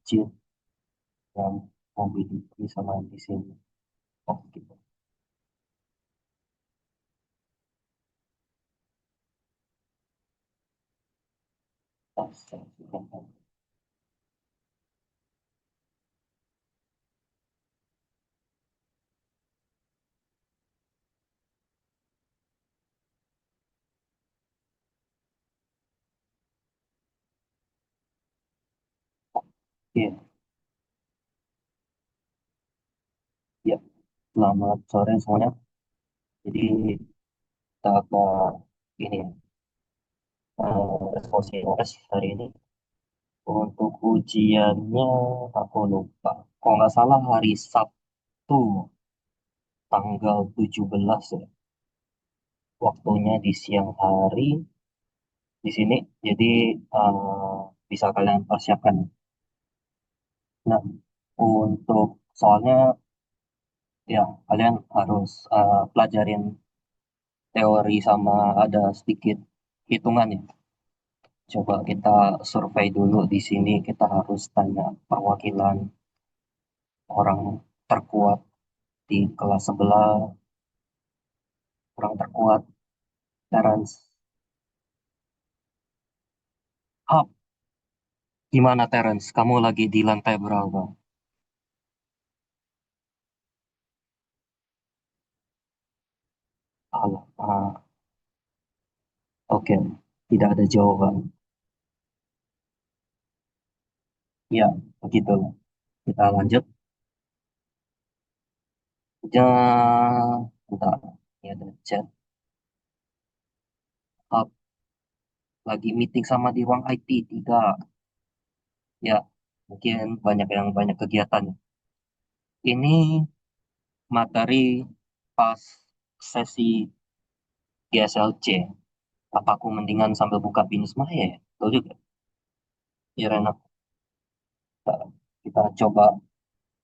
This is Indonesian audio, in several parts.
kecil yang mau beli sama di sini. Oh gitu. Iya, iya. Selamat sore semuanya. Jadi kita ke ini eksposisi OS hari ini. Untuk ujiannya aku lupa. Kalau nggak salah hari Sabtu tanggal 17 ya. Waktunya di siang hari di sini. Jadi eh, bisa kalian persiapkan. Nah, untuk soalnya ya kalian harus pelajarin teori sama ada sedikit hitungan ya. Coba kita survei dulu di sini. Kita harus tanya perwakilan orang terkuat di kelas sebelah, orang terkuat Terence. Hap, gimana Terence? Kamu lagi di lantai berapa? Alah, oke, tidak ada jawaban. Ya, begitu. Kita lanjut. Bentar, ini ada chat. Hap, lagi meeting sama di ruang IT tiga. Ya, mungkin banyak kegiatan. Ini materi pas sesi GSLC. Apa aku mendingan sambil buka Binus Maya ya? Betul juga. Ya, Rena, kita coba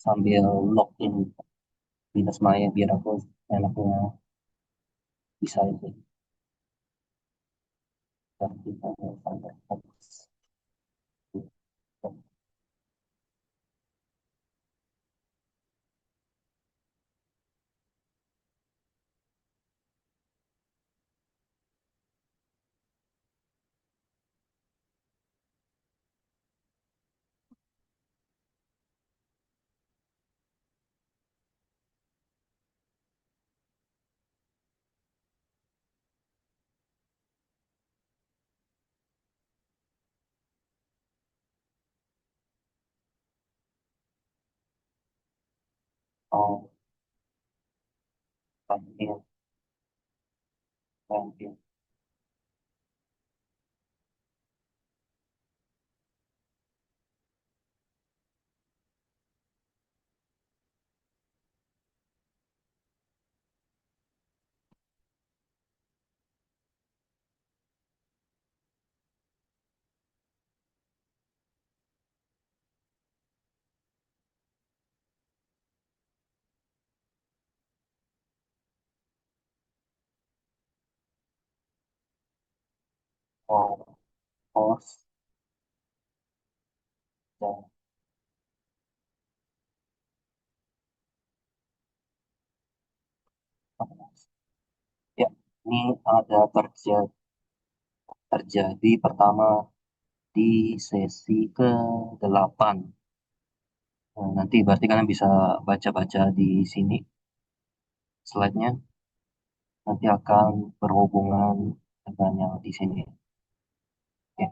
sambil login Binus Maya biar aku enaknya bisa itu. Dan kita sampai fokus. Oh, lanjut, lanjut. Oh, pause. Dan, ya, ini ada terjadi pertama di sesi ke-8. Nah, nanti berarti kalian bisa baca-baca di sini slide-nya. Nanti akan berhubungan dengan yang di sini. Ya,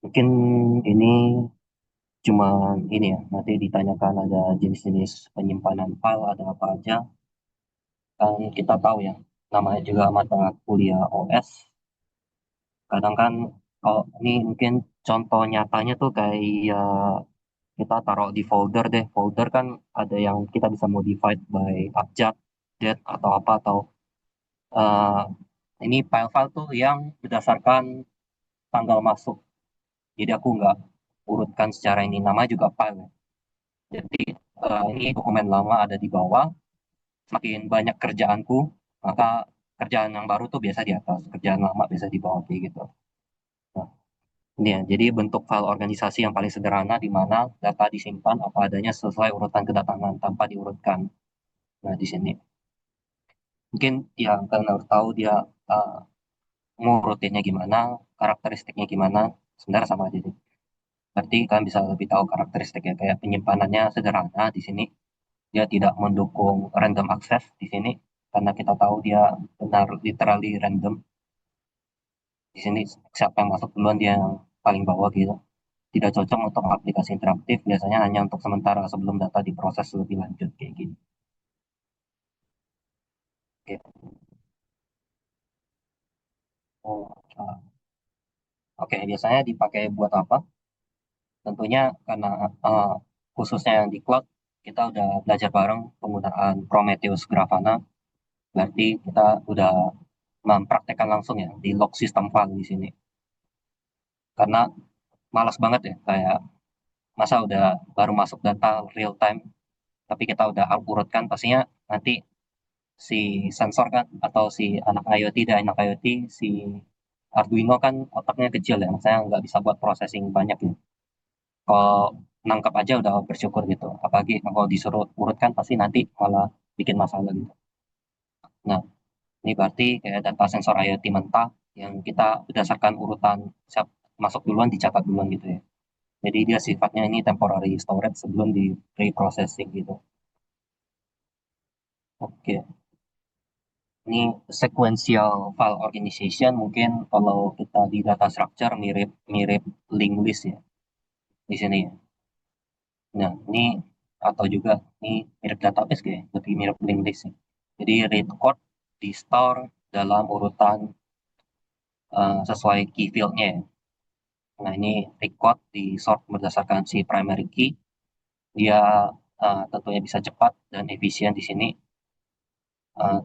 mungkin ini cuma ini ya, nanti ditanyakan ada jenis-jenis penyimpanan file, ada apa aja. Kan kita tahu ya, namanya juga mata kuliah OS. Kadang kan, kalau ini mungkin contoh nyatanya tuh kayak kita taruh di folder deh. Folder kan ada yang kita bisa modified by abjad, date, atau apa, atau eh, ini file-file tuh yang berdasarkan tanggal masuk. Jadi aku nggak urutkan secara ini, nama juga file. Jadi ini dokumen lama ada di bawah. Semakin banyak kerjaanku, maka kerjaan yang baru tuh biasa di atas, kerjaan lama biasa di bawah kayak gitu. Nah, ini ya, jadi bentuk file organisasi yang paling sederhana di mana data disimpan apa adanya sesuai urutan kedatangan tanpa diurutkan. Nah, di sini mungkin yang kalian harus tahu dia uh, ngurutinnya gimana, karakteristiknya gimana, sebenarnya sama aja sih. Berarti kalian bisa lebih tahu karakteristiknya kayak penyimpanannya sederhana di sini. Dia tidak mendukung random access di sini karena kita tahu dia benar literally random. Di sini siapa yang masuk duluan dia yang paling bawah gitu. Tidak cocok untuk aplikasi interaktif, biasanya hanya untuk sementara sebelum data diproses lebih lanjut kayak gini. Oke. Oh, oke, biasanya dipakai buat apa? Tentunya karena eh, khususnya yang di cloud, kita udah belajar bareng penggunaan Prometheus Grafana, berarti kita udah mempraktekkan langsung ya di log system file di sini. Karena malas banget ya, kayak masa udah baru masuk data real time, tapi kita udah urutkan, pastinya nanti si sensor kan, atau si anak IoT dan anak IoT, si Arduino kan otaknya kecil ya, saya nggak bisa buat processing banyak ya. Kalau nangkap aja udah bersyukur gitu. Apalagi kalau disuruh urutkan pasti nanti malah bikin masalah gitu. Nah, ini berarti kayak data sensor IoT mentah yang kita berdasarkan urutan siap masuk duluan dicatat duluan gitu ya. Jadi dia sifatnya ini temporary storage sebelum di pre-processing gitu. Oke, ini sequential file organization mungkin kalau kita di data structure mirip mirip linked list ya di sini ya. Nah, ini atau juga ini mirip database kayak lebih mirip linked list ya. Jadi read code di store dalam urutan sesuai key field-nya ya. Nah, ini record di sort berdasarkan si primary key. Dia tentunya bisa cepat dan efisien di sini,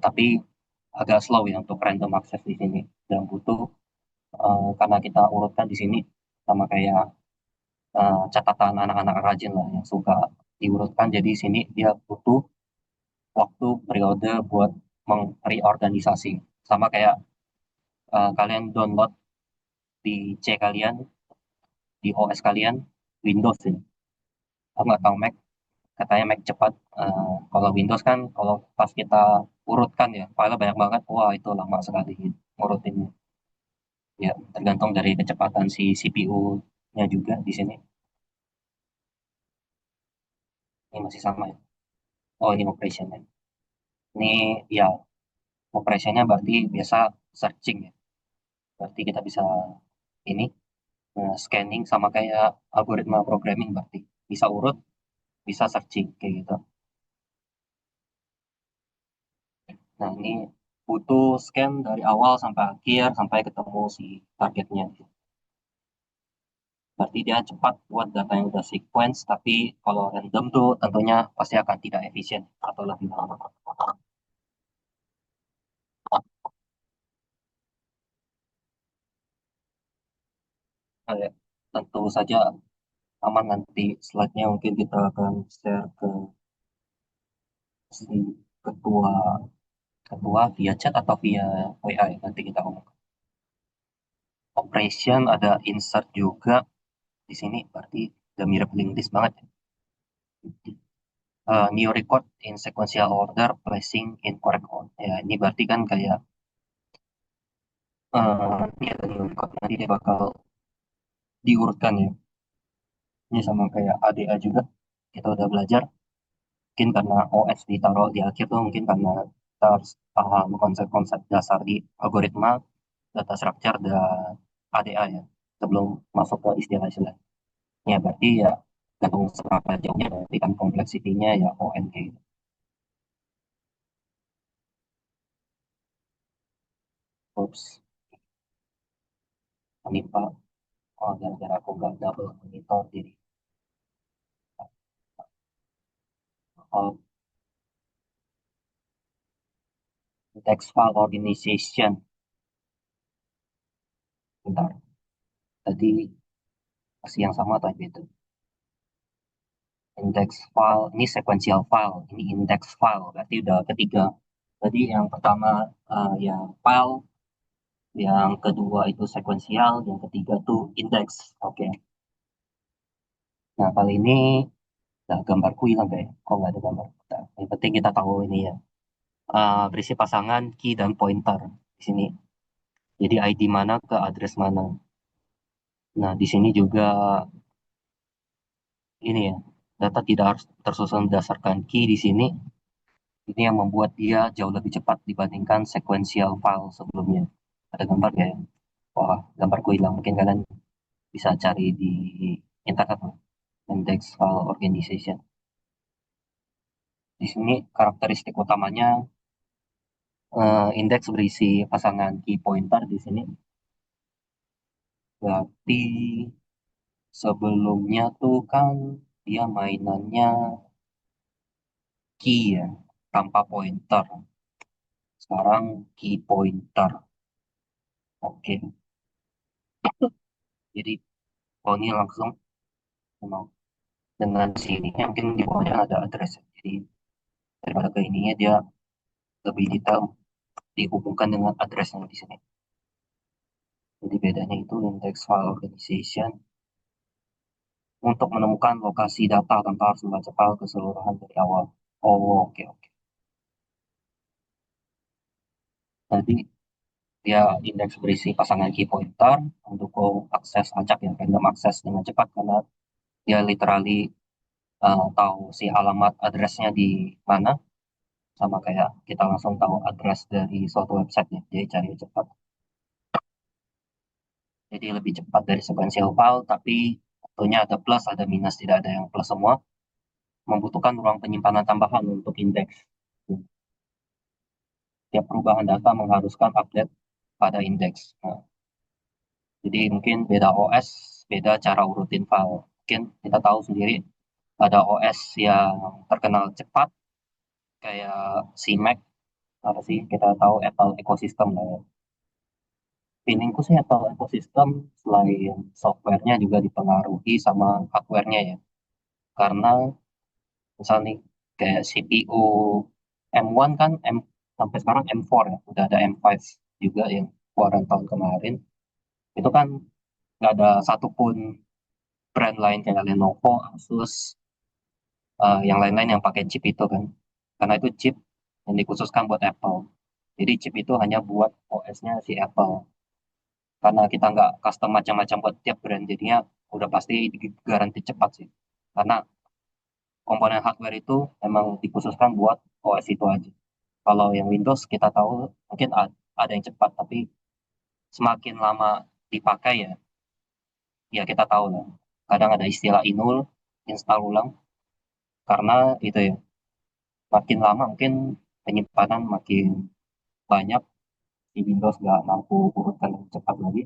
tapi agak slow ya untuk random access di sini. Dan butuh karena kita urutkan di sini sama kayak catatan anak-anak rajin lah yang suka diurutkan. Jadi di sini dia butuh waktu periode buat mengreorganisasi. Sama kayak kalian download di C kalian, di OS kalian, Windows ya. Aku nggak tahu Mac, katanya Mac cepat. Kalau Windows kan, kalau pas kita urutkan ya, file banyak banget, wah itu lama sekali ngurutinnya. Ya, tergantung dari kecepatan si CPU-nya juga di sini. Ini masih sama ya. Oh, ini operation-nya. Ini ya, operation-nya berarti biasa searching ya. Berarti kita bisa ini scanning sama kayak algoritma programming berarti. Bisa urut, bisa searching kayak gitu. Nah, ini butuh scan dari awal sampai akhir sampai ketemu si targetnya. Berarti dia cepat buat data yang udah sequence, tapi kalau random tuh tentunya pasti akan tidak efisien atau lebih lama. Kayak tentu saja aman nanti slide-nya mungkin kita akan share ke si ketua ketua via chat atau via WA ya, nanti kita ngomong. Operation ada insert juga di sini berarti udah mirip link list banget ya. New record in sequential order placing in correct order. Ya, ini berarti kan kayak ini ada new record nanti dia bakal diurutkan ya. Ini sama kayak ADA juga kita udah belajar. Mungkin karena OS ditaruh di akhir tuh mungkin karena kita harus paham konsep-konsep dasar di algoritma, data structure, dan ADA ya sebelum masuk ke istilah-istilah. Ya berarti ya gantung seberapa jauhnya berarti kan kompleksitinya ya ONG gitu. Oops, menimpa. Oh, gara-gara aku nggak double monitor jadi oh, text file organization. Bentar, tadi masih yang sama atau itu? Index file, ini sequential file, ini index file, berarti udah ketiga. Jadi yang pertama yang file, yang kedua itu sekuensial, yang ketiga tuh indeks. Oke. Nah, kali ini gambarku hilang deh. Kok nggak ada gambar? Nah, yang penting kita tahu ini ya. Berisi pasangan key dan pointer di sini. Jadi ID mana ke address mana. Nah, di sini juga ini ya. Data tidak harus tersusun berdasarkan key di sini. Ini yang membuat dia jauh lebih cepat dibandingkan sequential file sebelumnya. Ada gambar ya? Wah, gambarku hilang. Mungkin kalian bisa cari di internet lah. Index file organization. Di sini karakteristik utamanya indeks berisi pasangan key pointer di sini. Berarti sebelumnya tuh kan dia mainannya key ya, tanpa pointer. Sekarang key pointer. Oke, jadi kalau ini langsung memang dengan sininya mungkin di bawahnya ada address. Jadi daripada ke ininya dia lebih detail dihubungkan dengan address yang di sini. Jadi bedanya itu index file organization untuk menemukan lokasi data tanpa harus membaca file keseluruhan dari awal. Oh, oke, oke. Jadi dia indeks berisi pasangan key pointer mendukung akses acak yang random akses dengan cepat karena dia literally tahu si alamat addressnya di mana, sama kayak kita langsung tahu address dari suatu website ya, jadi cari cepat. Jadi lebih cepat dari sequential file, tapi tentunya ada plus, ada minus, tidak ada yang plus semua. Membutuhkan ruang penyimpanan tambahan untuk indeks. Tiap perubahan data mengharuskan update pada indeks. Nah, jadi mungkin beda OS, beda cara urutin file. Mungkin kita tahu sendiri ada OS yang terkenal cepat, kayak si Mac, apa sih, kita tahu Apple ecosystem lah ya. Feelingku sih Apple ecosystem selain softwarenya juga dipengaruhi sama hardwarenya ya. Karena misalnya nih, kayak CPU M1 kan sampai sekarang M4 ya, udah ada M5 juga yang keluaran tahun kemarin. Itu kan nggak ada satupun brand lain kayak Lenovo, Asus, yang lain-lain yang pakai chip itu kan. Karena itu chip yang dikhususkan buat Apple. Jadi chip itu hanya buat OS-nya si Apple. Karena kita nggak custom macam-macam buat tiap brand, jadinya udah pasti garansi cepat sih. Karena komponen hardware itu emang dikhususkan buat OS itu aja. Kalau yang Windows kita tahu mungkin ada yang cepat, tapi semakin lama dipakai ya, ya kita tahu lah. Kadang ada istilah inul, install ulang, karena itu ya, makin lama mungkin penyimpanan makin banyak, di Windows nggak mampu urutkan dengan cepat lagi.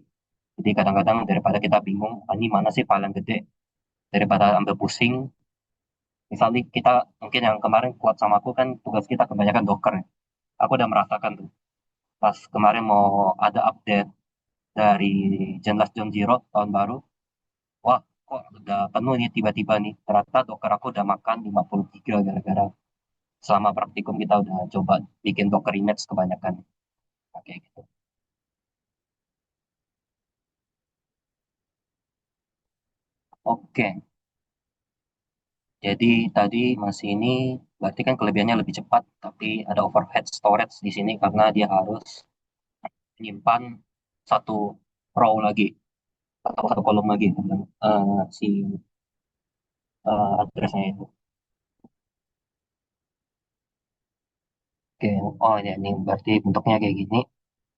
Jadi kadang-kadang daripada kita bingung, "Ah, ini mana sih file yang gede, daripada ambil pusing." Misalnya kita mungkin yang kemarin kuat sama aku kan tugas kita kebanyakan Docker ya. Aku udah merasakan tuh pas kemarin mau ada update dari Gen John Zero tahun baru. Wah, kok udah penuh nih tiba-tiba nih. Ternyata Docker aku udah makan 50 giga gara-gara selama praktikum kita udah coba bikin Docker image kebanyakan. Oke gitu. Oke, jadi tadi masih ini berarti kan kelebihannya lebih cepat, tapi ada overhead storage di sini karena dia harus menyimpan satu row lagi atau satu kolom lagi tentang si addressnya itu. Oke, oh ya ini berarti bentuknya kayak gini.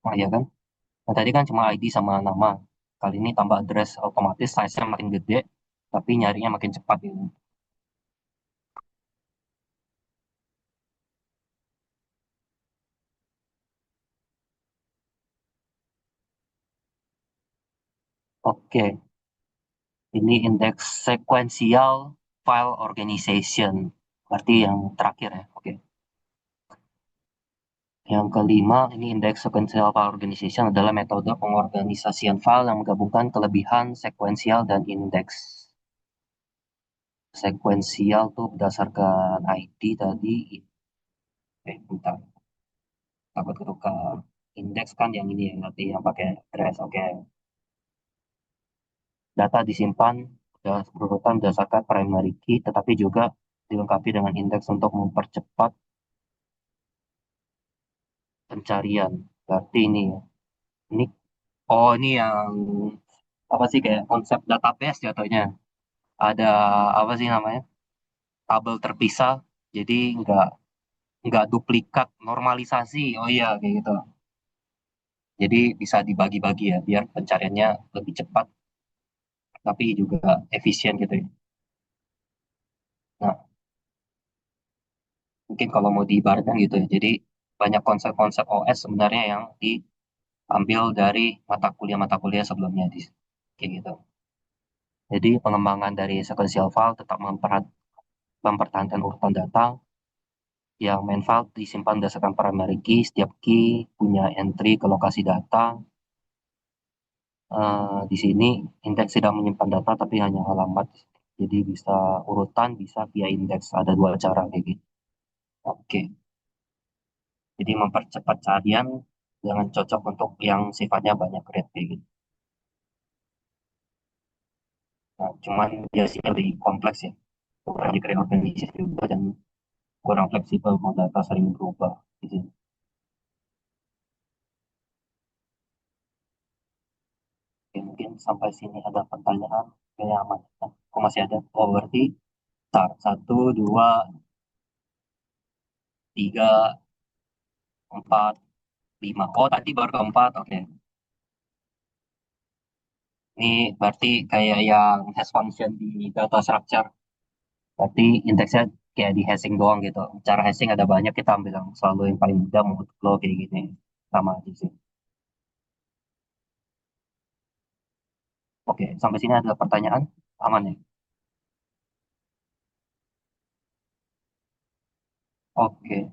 Oh ya kan? Nah, tadi kan cuma ID sama nama. Kali ini tambah address, otomatis size-nya makin gede, tapi nyarinya makin cepat gitu. Oke, ini indeks sequential file organization. Berarti yang terakhir ya. Oke. Yang kelima, ini indeks sequential file organization adalah metode pengorganisasian file yang menggabungkan kelebihan sekuensial dan indeks. Sekuensial tuh berdasarkan ID tadi. Bentar. takut ketukar. Indeks kan yang ini yang nanti yang pakai trace. Oke. Data disimpan berurutan berdasarkan primary key, tetapi juga dilengkapi dengan indeks untuk mempercepat pencarian. Berarti ini ya. Ini, oh ini yang apa sih kayak konsep database jatuhnya. Ada apa sih namanya? Tabel terpisah. Jadi nggak duplikat normalisasi. Oh iya kayak gitu. Jadi bisa dibagi-bagi ya biar pencariannya lebih cepat tapi juga efisien gitu ya. Nah, mungkin kalau mau diibaratkan gitu ya. Jadi banyak konsep-konsep OS sebenarnya yang diambil dari mata kuliah sebelumnya di kayak gitu. Jadi pengembangan dari sequential file tetap mempertahankan urutan data yang main file disimpan berdasarkan primary key. Setiap key punya entry ke lokasi data. Di sini indeks tidak menyimpan data tapi hanya alamat. Jadi bisa urutan, bisa via indeks. Ada dua cara kayak gitu. Oke, jadi mempercepat carian jangan cocok untuk yang sifatnya banyak rate kayak gitu. Nah, cuman biasanya lebih kompleks ya. Project reorganization juga dan kurang fleksibel mau data sering berubah. Gitu. Oke, mungkin sampai sini ada pertanyaan kayak aman. Nah, aku masih ada. Oh, berarti start. Satu, dua, tiga, empat, lima. Oh, tadi baru keempat. Oke. Ini berarti kayak yang hash function di data structure. Berarti indeksnya kayak di hashing doang gitu. Cara hashing ada banyak, kita ambil yang selalu yang paling mudah menurut lo kayak gini. Sama aja sih. Oke, sampai sini ada pertanyaan? Aman ya? Oke,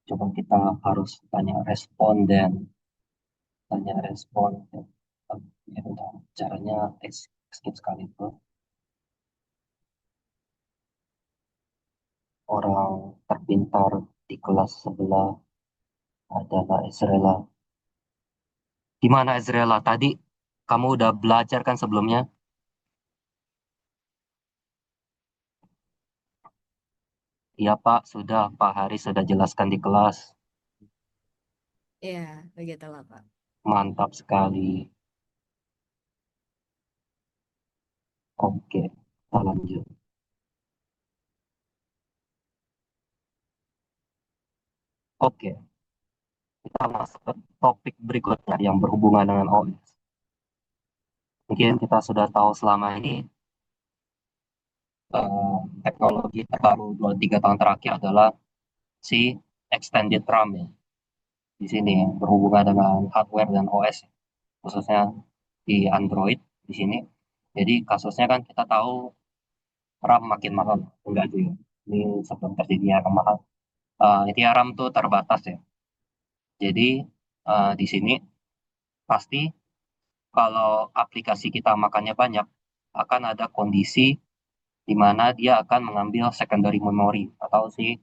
coba kita harus tanya respon dan tanya respon. Ya, bentar. Caranya skip sekali tuh. Orang terpintar di kelas sebelah adalah Ezrela. Gimana Ezrela? Tadi kamu udah belajar kan sebelumnya? Iya Pak, sudah. Pak Haris sudah jelaskan di kelas. Iya, begitulah Pak. Mantap sekali. Oke, kita lanjut. Oke, kita masuk ke topik berikutnya yang berhubungan dengan OS. Mungkin kita sudah tahu selama ini teknologi terbaru 2-3 tahun terakhir adalah si extended RAM ya. Di sini ya, berhubungan dengan hardware dan OS, khususnya di Android di sini. Jadi kasusnya kan kita tahu RAM makin mahal. Enggak sih, ini sebelum terjadinya RAM mahal. Intinya RAM tuh terbatas ya. Jadi di sini pasti kalau aplikasi kita makannya banyak, akan ada kondisi di mana dia akan mengambil secondary memory atau si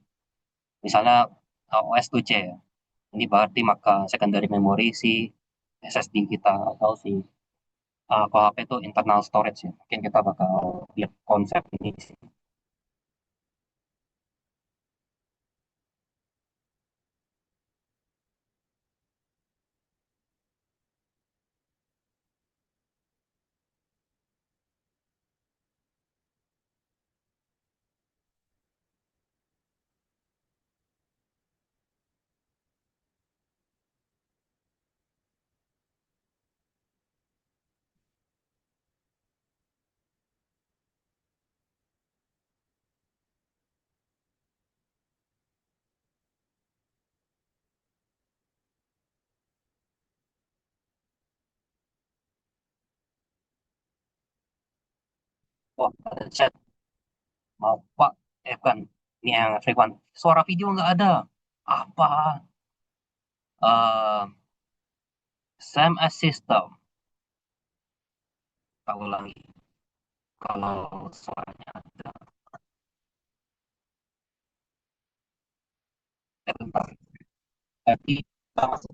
misalnya OS2C ya. Ini berarti maka secondary memory si SSD kita atau si kalau HP itu internal storage ya. Mungkin kita bakal lihat konsep ini sih. Wah, ada chat. Mau Pak, bukan. Ini yang frequent. Suara video nggak ada. Apa? eh Same as system. Tak ulangi. Kalau suaranya ada. bentar. Tapi kita masuk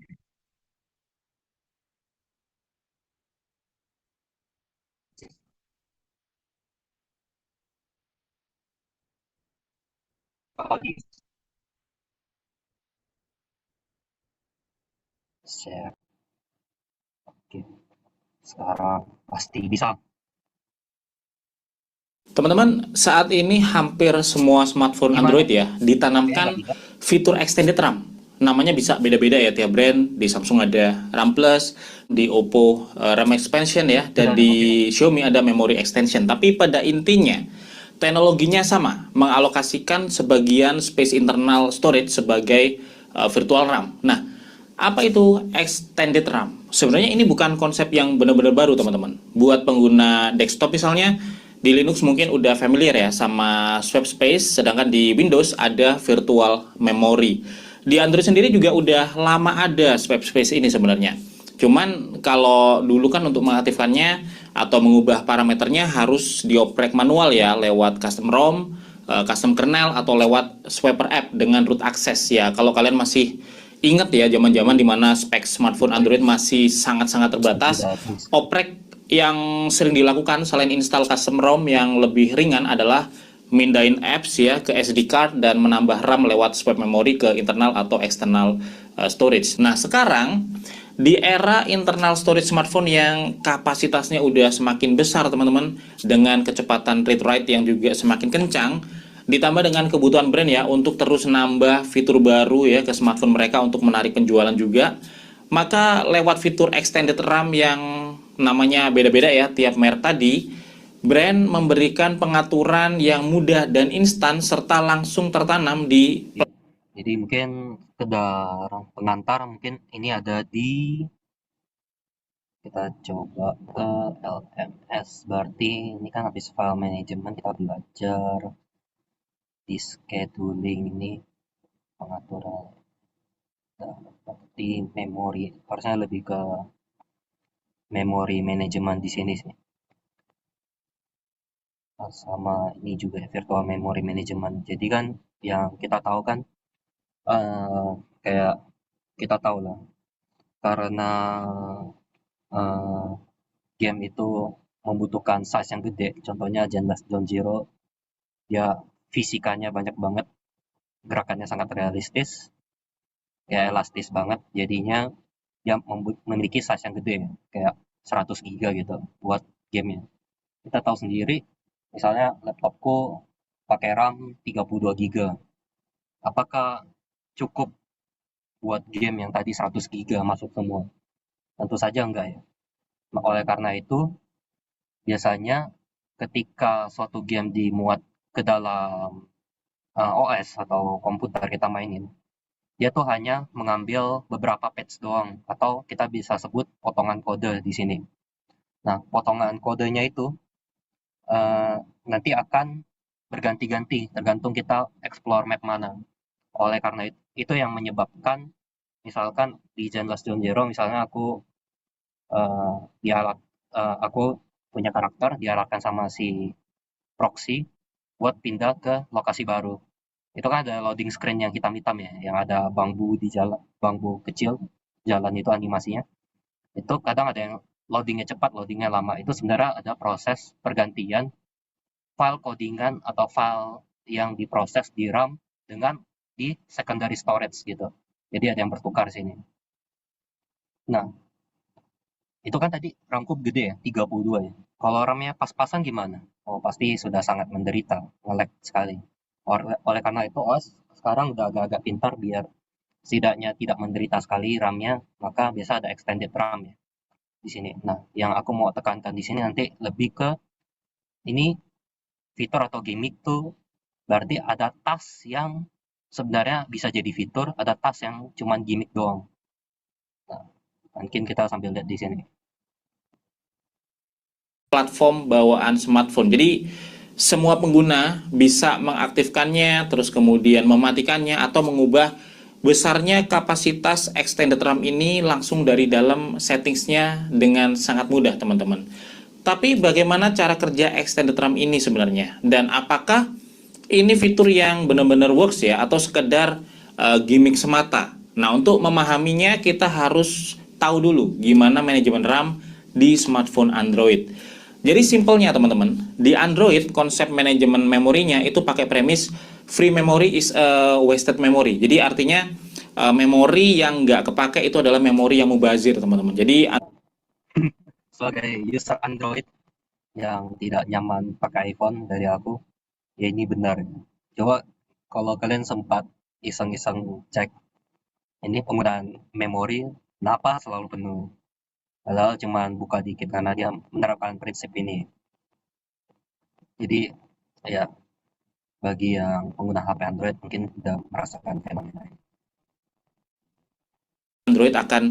lagi share. Oke, sekarang pasti bisa. Teman-teman, saat ini hampir semua smartphone Gimana? Android ya Kayaknya nggak ditanamkan bisa. fitur extended RAM. Namanya bisa beda-beda ya tiap brand. Di Samsung ada RAM Plus, di Oppo RAM Expansion ya, dan Udah, oke. di Xiaomi ada memory extension. Tapi pada intinya teknologinya sama, mengalokasikan sebagian space internal storage sebagai virtual RAM. Nah, apa itu extended RAM? Sebenarnya ini bukan konsep yang benar-benar baru, teman-teman. Buat pengguna desktop misalnya, di Linux mungkin udah familiar ya sama swap space, sedangkan di Windows ada virtual memory. Di Android sendiri juga udah lama ada swap space ini sebenarnya. Cuman kalau dulu kan untuk mengaktifkannya atau mengubah parameternya harus dioprek manual ya lewat custom ROM, custom kernel atau lewat swapper app dengan root access ya. Kalau kalian masih ingat ya zaman-zaman dimana spek smartphone Android masih sangat-sangat terbatas, Tidak terus. oprek yang sering dilakukan selain install custom ROM yang lebih ringan adalah mindahin apps ya ke SD card dan menambah RAM lewat swap memory ke internal atau external storage. Nah, sekarang di era internal storage smartphone yang kapasitasnya udah semakin besar teman-teman, dengan kecepatan read write yang juga semakin kencang, ditambah dengan kebutuhan brand ya untuk terus nambah fitur baru ya ke smartphone mereka untuk menarik penjualan juga, maka lewat fitur extended RAM yang namanya beda-beda ya tiap merek tadi, brand memberikan pengaturan yang mudah dan instan serta langsung tertanam di. Jadi mungkin sekedar pengantar, mungkin ini ada di, kita coba ke LMS. Berarti ini kan habis file management, kita belajar di scheduling ini pengaturan di memori. Harusnya lebih ke memory management di sini sih. Sama ini juga ya, virtual memory management. Jadi kan yang kita tahu kan, kayak kita tahu lah, karena eh, game itu membutuhkan size yang gede. Contohnya Zenless Zone Zero, dia fisikanya banyak banget, gerakannya sangat realistis, ya elastis banget. Jadinya dia memiliki size yang gede, kayak 100 giga gitu buat gamenya. Kita tahu sendiri, misalnya laptopku pakai RAM 32 giga. Apakah cukup buat game yang tadi 100 giga masuk semua? Tentu saja enggak ya. Oleh karena itu, biasanya ketika suatu game dimuat ke dalam OS atau komputer kita mainin, dia tuh hanya mengambil beberapa patch doang, atau kita bisa sebut potongan kode di sini. Nah, potongan kodenya itu eh, nanti akan berganti-ganti tergantung kita explore map mana. Oleh karena itu yang menyebabkan, misalkan di Zenless Zone Zero, misalnya eh, dialog aku punya karakter diarahkan sama si proxy buat pindah ke lokasi baru. Itu kan ada loading screen yang hitam-hitam ya, yang ada bambu di jalan, bambu kecil jalan itu animasinya. Itu kadang ada yang loadingnya cepat, loadingnya lama. Itu sebenarnya ada proses pergantian file codingan atau file yang diproses di RAM dengan di secondary storage gitu. Jadi ada yang bertukar sini. Nah, itu kan tadi RAM-ku gede ya, 32 ya. Kalau RAM-nya pas-pasan gimana? Oh, pasti sudah sangat menderita, nge-lag sekali. Oleh karena itu, OS sekarang udah agak-agak pintar biar setidaknya tidak menderita sekali RAM-nya, maka biasa ada extended RAM ya di sini. Nah, yang aku mau tekankan di sini nanti lebih ke ini fitur atau gimmick tuh, berarti ada task yang sebenarnya bisa jadi fitur, ada task yang cuman gimmick doang. Nah, mungkin kita sambil lihat di sini. Platform bawaan smartphone. Jadi semua pengguna bisa mengaktifkannya, terus kemudian mematikannya atau mengubah besarnya kapasitas extended RAM ini langsung dari dalam settingsnya dengan sangat mudah, teman-teman. Tapi bagaimana cara kerja extended RAM ini sebenarnya? Dan apakah ini fitur yang benar-benar works ya, atau sekedar gimmick semata. Nah, untuk memahaminya kita harus tahu dulu gimana manajemen RAM di smartphone Android. Jadi simpelnya teman-teman, di Android konsep manajemen memorinya itu pakai premis free memory is a wasted memory. Jadi artinya memori yang nggak kepake itu adalah memori yang mubazir teman-teman. Jadi Sebagai user Android yang tidak nyaman pakai iPhone dari aku, ya ini benar. Coba kalau kalian sempat iseng-iseng cek ini penggunaan memori, kenapa selalu penuh? Padahal cuman buka dikit karena dia menerapkan prinsip ini. Jadi ya bagi yang pengguna HP Android mungkin sudah merasakan fenomena ini. Android akan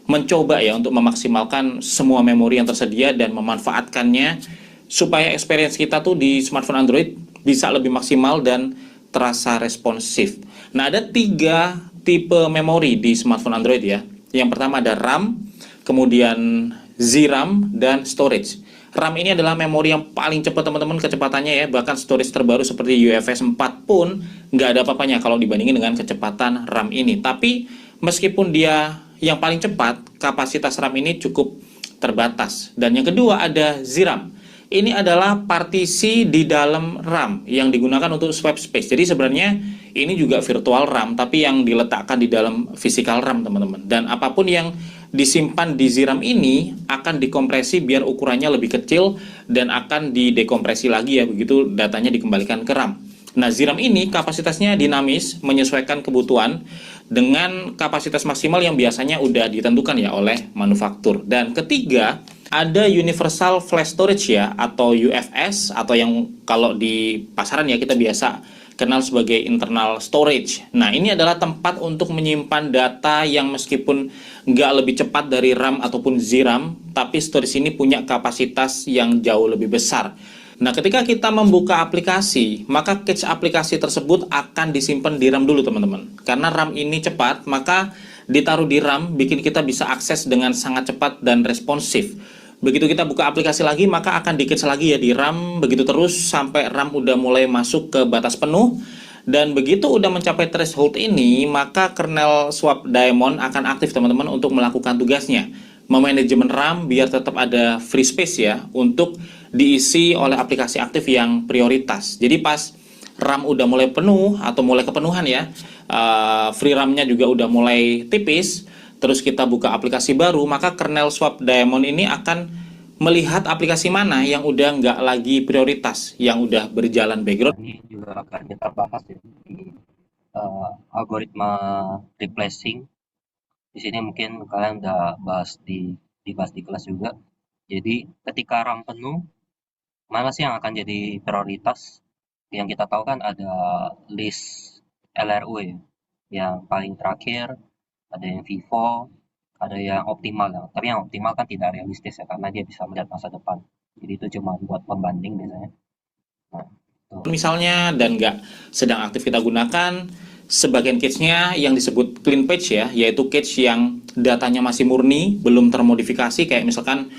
mencoba ya untuk memaksimalkan semua memori yang tersedia dan memanfaatkannya supaya experience kita tuh di smartphone Android bisa lebih maksimal dan terasa responsif. Nah, ada 3 tipe memori di smartphone Android ya. Yang pertama ada RAM, kemudian ZRAM, dan storage. RAM ini adalah memori yang paling cepat teman-teman kecepatannya ya, bahkan storage terbaru seperti UFS 4 pun nggak ada apa-apanya kalau dibandingin dengan kecepatan RAM ini. Tapi meskipun dia yang paling cepat, kapasitas RAM ini cukup terbatas. Dan yang kedua ada ZRAM. Ini adalah partisi di dalam RAM yang digunakan untuk swap space. Jadi sebenarnya ini juga virtual RAM, tapi yang diletakkan di dalam physical RAM teman-teman. Dan apapun yang disimpan di ZRAM ini akan dikompresi biar ukurannya lebih kecil dan akan didekompresi lagi ya, begitu datanya dikembalikan ke RAM. Nah, ZRAM ini kapasitasnya dinamis, menyesuaikan kebutuhan dengan kapasitas maksimal yang biasanya udah ditentukan ya oleh manufaktur. Dan ketiga, ada Universal Flash Storage ya, atau UFS, atau yang kalau di pasaran ya kita biasa kenal sebagai internal storage. Nah, ini adalah tempat untuk menyimpan data yang meskipun nggak lebih cepat dari RAM ataupun ZRAM, tapi storage ini punya kapasitas yang jauh lebih besar. Nah, ketika kita membuka aplikasi, maka cache aplikasi tersebut akan disimpan di RAM dulu teman-teman. Karena RAM ini cepat, maka ditaruh di RAM bikin kita bisa akses dengan sangat cepat dan responsif. Begitu kita buka aplikasi lagi, maka akan di-cache lagi ya di RAM, begitu terus sampai RAM udah mulai masuk ke batas penuh. Dan begitu udah mencapai threshold ini, maka kernel Swap Daemon akan aktif teman-teman untuk melakukan tugasnya, memanajemen RAM biar tetap ada free space ya untuk diisi oleh aplikasi aktif yang prioritas. Jadi pas RAM udah mulai penuh atau mulai kepenuhan ya, free RAM-nya juga udah mulai tipis, terus kita buka aplikasi baru, maka kernel Swap Daemon ini akan melihat aplikasi mana yang udah nggak lagi prioritas, yang udah berjalan background. Ini juga akan kita bahas ya, di algoritma replacing. Di sini mungkin kalian udah dibahas di kelas juga. Jadi ketika RAM penuh, mana sih yang akan jadi prioritas? Yang kita tahu kan ada list LRU ya, yang paling terakhir, ada yang Vivo, ada yang optimal ya. Tapi yang optimal kan tidak realistis ya, karena dia bisa melihat masa depan. Jadi itu cuma buat pembanding biasanya. Nah, tuh. Misalnya dan nggak sedang aktif kita gunakan, sebagian cache-nya yang disebut clean page ya, yaitu cache yang datanya masih murni, belum termodifikasi, kayak misalkan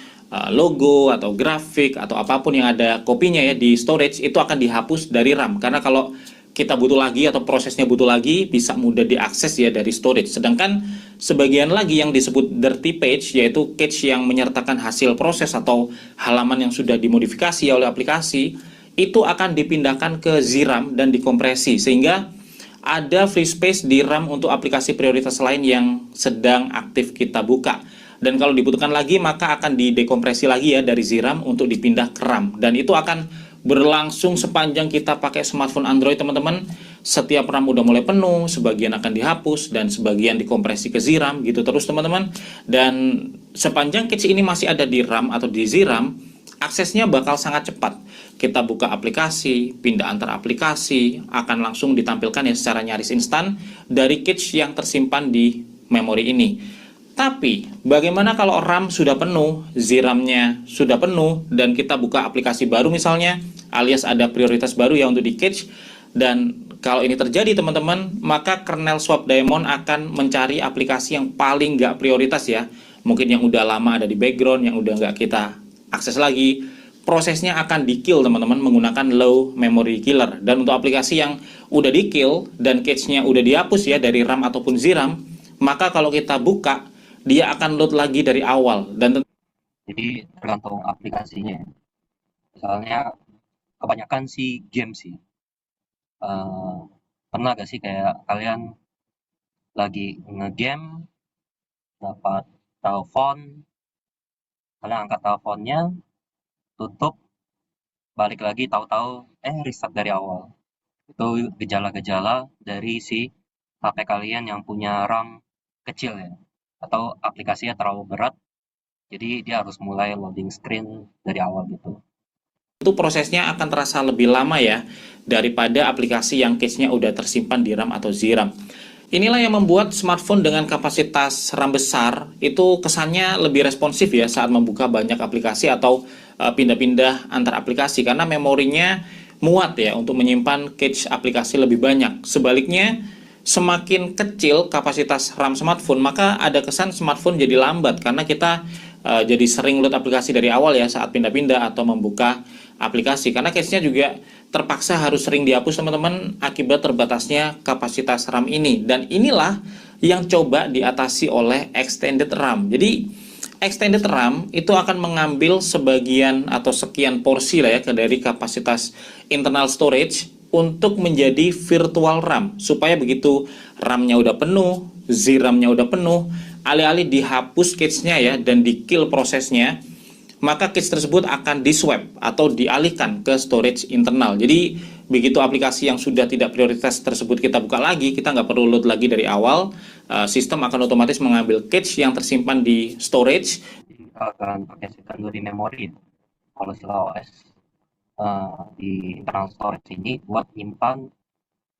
logo atau grafik atau apapun yang ada kopinya ya di storage, itu akan dihapus dari RAM. Karena kalau kita butuh lagi atau prosesnya butuh lagi, bisa mudah diakses ya dari storage. Sedangkan sebagian lagi yang disebut dirty page, yaitu cache yang menyertakan hasil proses atau halaman yang sudah dimodifikasi oleh aplikasi, itu akan dipindahkan ke ZRAM dan dikompresi, sehingga ada free space di RAM untuk aplikasi prioritas lain yang sedang aktif kita buka. Dan kalau dibutuhkan lagi, maka akan didekompresi lagi ya dari ZRAM untuk dipindah ke RAM. Dan itu akan berlangsung sepanjang kita pakai smartphone Android teman-teman. Setiap RAM udah mulai penuh, sebagian akan dihapus dan sebagian dikompresi ke ZRAM gitu terus teman-teman. Dan sepanjang cache ini masih ada di RAM atau di ZRAM, aksesnya bakal sangat cepat. Kita buka aplikasi, pindah antar aplikasi, akan langsung ditampilkan ya secara nyaris instan dari cache yang tersimpan di memori ini. Tapi, bagaimana kalau RAM sudah penuh, ZRAM-nya sudah penuh, dan kita buka aplikasi baru misalnya, alias ada prioritas baru ya untuk di cache, dan kalau ini terjadi teman-teman, maka kernel Swap Daemon akan mencari aplikasi yang paling nggak prioritas ya, mungkin yang udah lama ada di background, yang udah nggak kita akses lagi, prosesnya akan di-kill teman-teman menggunakan low memory killer. Dan untuk aplikasi yang udah di-kill dan cache-nya udah dihapus ya dari RAM ataupun ZRAM, maka kalau kita buka, dia akan load lagi dari awal. Dan Jadi tergantung aplikasinya. Misalnya kebanyakan sih game sih. Pernah gak sih kayak kalian lagi nge-game, dapat telepon, kalian angkat teleponnya, tutup, balik lagi tahu-tahu restart dari awal. Itu gejala-gejala dari si HP kalian yang punya RAM kecil ya, atau aplikasinya terlalu berat, jadi dia harus mulai loading screen dari awal gitu. itu prosesnya akan terasa lebih lama ya daripada aplikasi yang cache-nya udah tersimpan di RAM atau ZRAM. Inilah yang membuat smartphone dengan kapasitas RAM besar itu kesannya lebih responsif ya saat membuka banyak aplikasi atau pindah-pindah antar aplikasi karena memorinya muat ya untuk menyimpan cache aplikasi lebih banyak. Sebaliknya, semakin kecil kapasitas RAM smartphone, maka ada kesan smartphone jadi lambat karena kita jadi sering load aplikasi dari awal ya saat pindah-pindah atau membuka aplikasi karena cache-nya juga terpaksa harus sering dihapus teman-teman akibat terbatasnya kapasitas RAM ini. Dan inilah yang coba diatasi oleh extended RAM. Jadi extended RAM itu akan mengambil sebagian atau sekian porsi lah ya dari kapasitas internal storage untuk menjadi virtual RAM supaya begitu RAM-nya udah penuh, ZRAM-nya udah penuh, alih-alih dihapus cache-nya ya dan di-kill prosesnya, maka cache tersebut akan di-swap atau dialihkan ke storage internal. Jadi begitu aplikasi yang sudah tidak prioritas tersebut kita buka lagi, kita nggak perlu load lagi dari awal, sistem akan otomatis mengambil cache yang tersimpan di storage. Jadi kita akan pakai sistem di memori kalau sila OS di internal storage ini buat nyimpan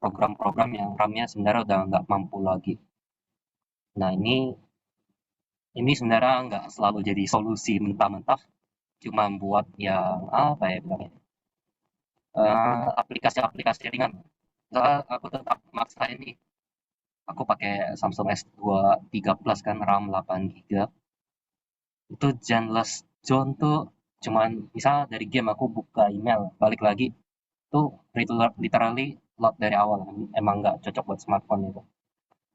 program-program yang RAM-nya sebenarnya udah nggak mampu lagi. Nah ini sebenarnya nggak selalu jadi solusi mentah-mentah, cuma buat yang apa ya bilangnya, aplikasi-aplikasi ringan. Misalnya aku tetap maksa ini, aku pakai Samsung S2 3 Plus kan RAM 8 GB. Itu genless zone tuh cuman misal dari game aku buka email, balik lagi tuh literally load dari awal. Emang nggak cocok buat smartphone itu.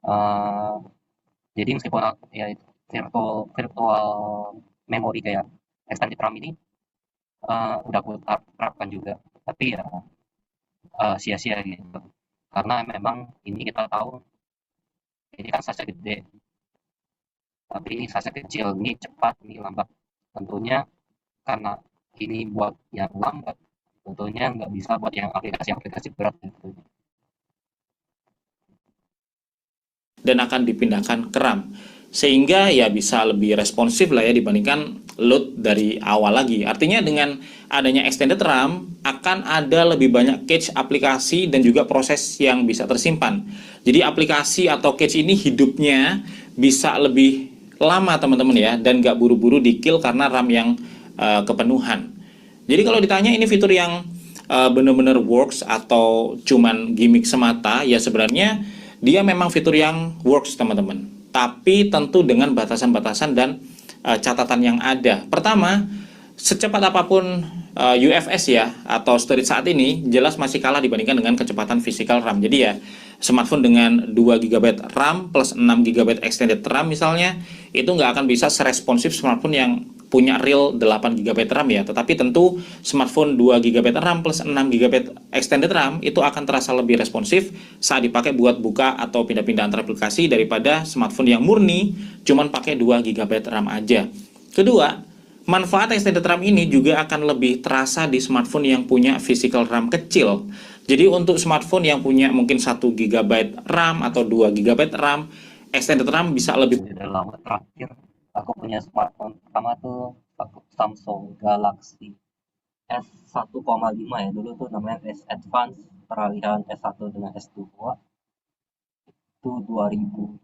Eh, jadi meskipun ya itu virtual memory kayak extended RAM ini udah aku terapkan juga, tapi ya sia-sia gitu karena memang ini kita tahu ini kan size gede tapi ini size kecil, ini cepat ini lambat. Tentunya karena ini buat yang lambat, tentunya nggak bisa buat yang aplikasi-aplikasi berat gitu. Dan akan dipindahkan ke RAM sehingga ya bisa lebih responsif lah ya dibandingkan load dari awal lagi. Artinya dengan adanya extended RAM akan ada lebih banyak cache aplikasi dan juga proses yang bisa tersimpan. Jadi aplikasi atau cache ini hidupnya bisa lebih lama teman-teman ya dan nggak buru-buru di-kill karena RAM yang kepenuhan. Jadi kalau ditanya ini fitur yang benar-benar works atau cuman gimmick semata, ya sebenarnya dia memang fitur yang works teman-teman, tapi tentu dengan batasan-batasan dan catatan yang ada. Pertama, secepat apapun UFS ya atau storage saat ini jelas masih kalah dibandingkan dengan kecepatan physical RAM. Jadi ya smartphone dengan 2 GB RAM plus 6 GB extended RAM misalnya itu nggak akan bisa seresponsif smartphone yang punya real 8 GB RAM ya. Tetapi tentu smartphone 2 GB RAM plus 6 GB extended RAM itu akan terasa lebih responsif saat dipakai buat buka atau pindah-pindah antar aplikasi daripada smartphone yang murni cuman pakai 2 GB RAM aja. Kedua, manfaat extended RAM ini juga akan lebih terasa di smartphone yang punya physical RAM kecil. Jadi untuk smartphone yang punya mungkin 1 GB RAM atau 2 GB RAM, extended RAM bisa lebih. Udah lama terakhir aku punya smartphone pertama tuh Samsung Galaxy S1,5 ya, dulu tuh namanya S Advance, peralihan S1 dengan S2 itu 2012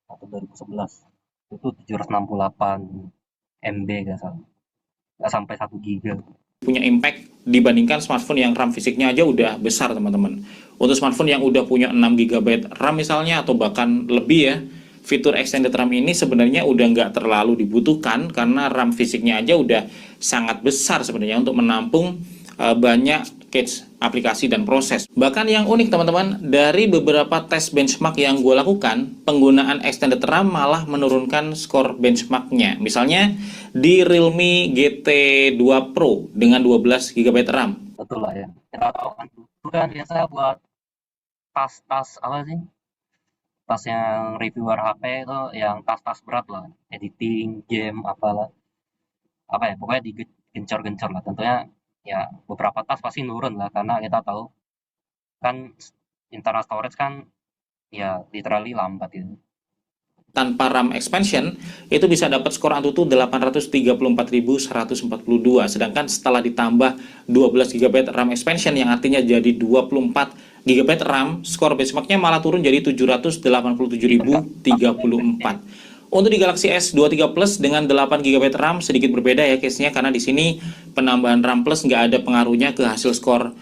atau 2011, itu 768 MB nggak salah, nggak sampai 1 GB. Punya impact dibandingkan smartphone yang RAM fisiknya aja udah besar teman-teman. Untuk smartphone yang udah punya 6 GB RAM misalnya atau bahkan lebih ya, fitur extended RAM ini sebenarnya udah nggak terlalu dibutuhkan karena RAM fisiknya aja udah sangat besar sebenarnya untuk menampung banyak cache aplikasi dan proses. Bahkan yang unik teman-teman, dari beberapa tes benchmark yang gue lakukan, penggunaan extended RAM malah menurunkan skor benchmarknya. Misalnya di Realme GT2 Pro dengan 12 GB RAM. Betul lah ya. Kita tahu kan itu kan biasa buat tas-tas apa sih? Tas yang reviewer HP itu yang tas-tas berat lah, editing, game, apalah. Apa ya, pokoknya digencor-gencor lah. Tentunya ya beberapa tas pasti nurun lah karena kita tahu kan internal storage kan ya literally lambat gitu. Tanpa RAM expansion, itu bisa dapat skor Antutu 834.142. Sedangkan setelah ditambah 12 GB RAM expansion yang artinya jadi 24 GB RAM, skor benchmarknya malah turun jadi 787.034. Untuk di Galaxy S23 Plus dengan 8 GB RAM sedikit berbeda ya case-nya, karena di sini penambahan RAM Plus nggak ada pengaruhnya ke hasil skor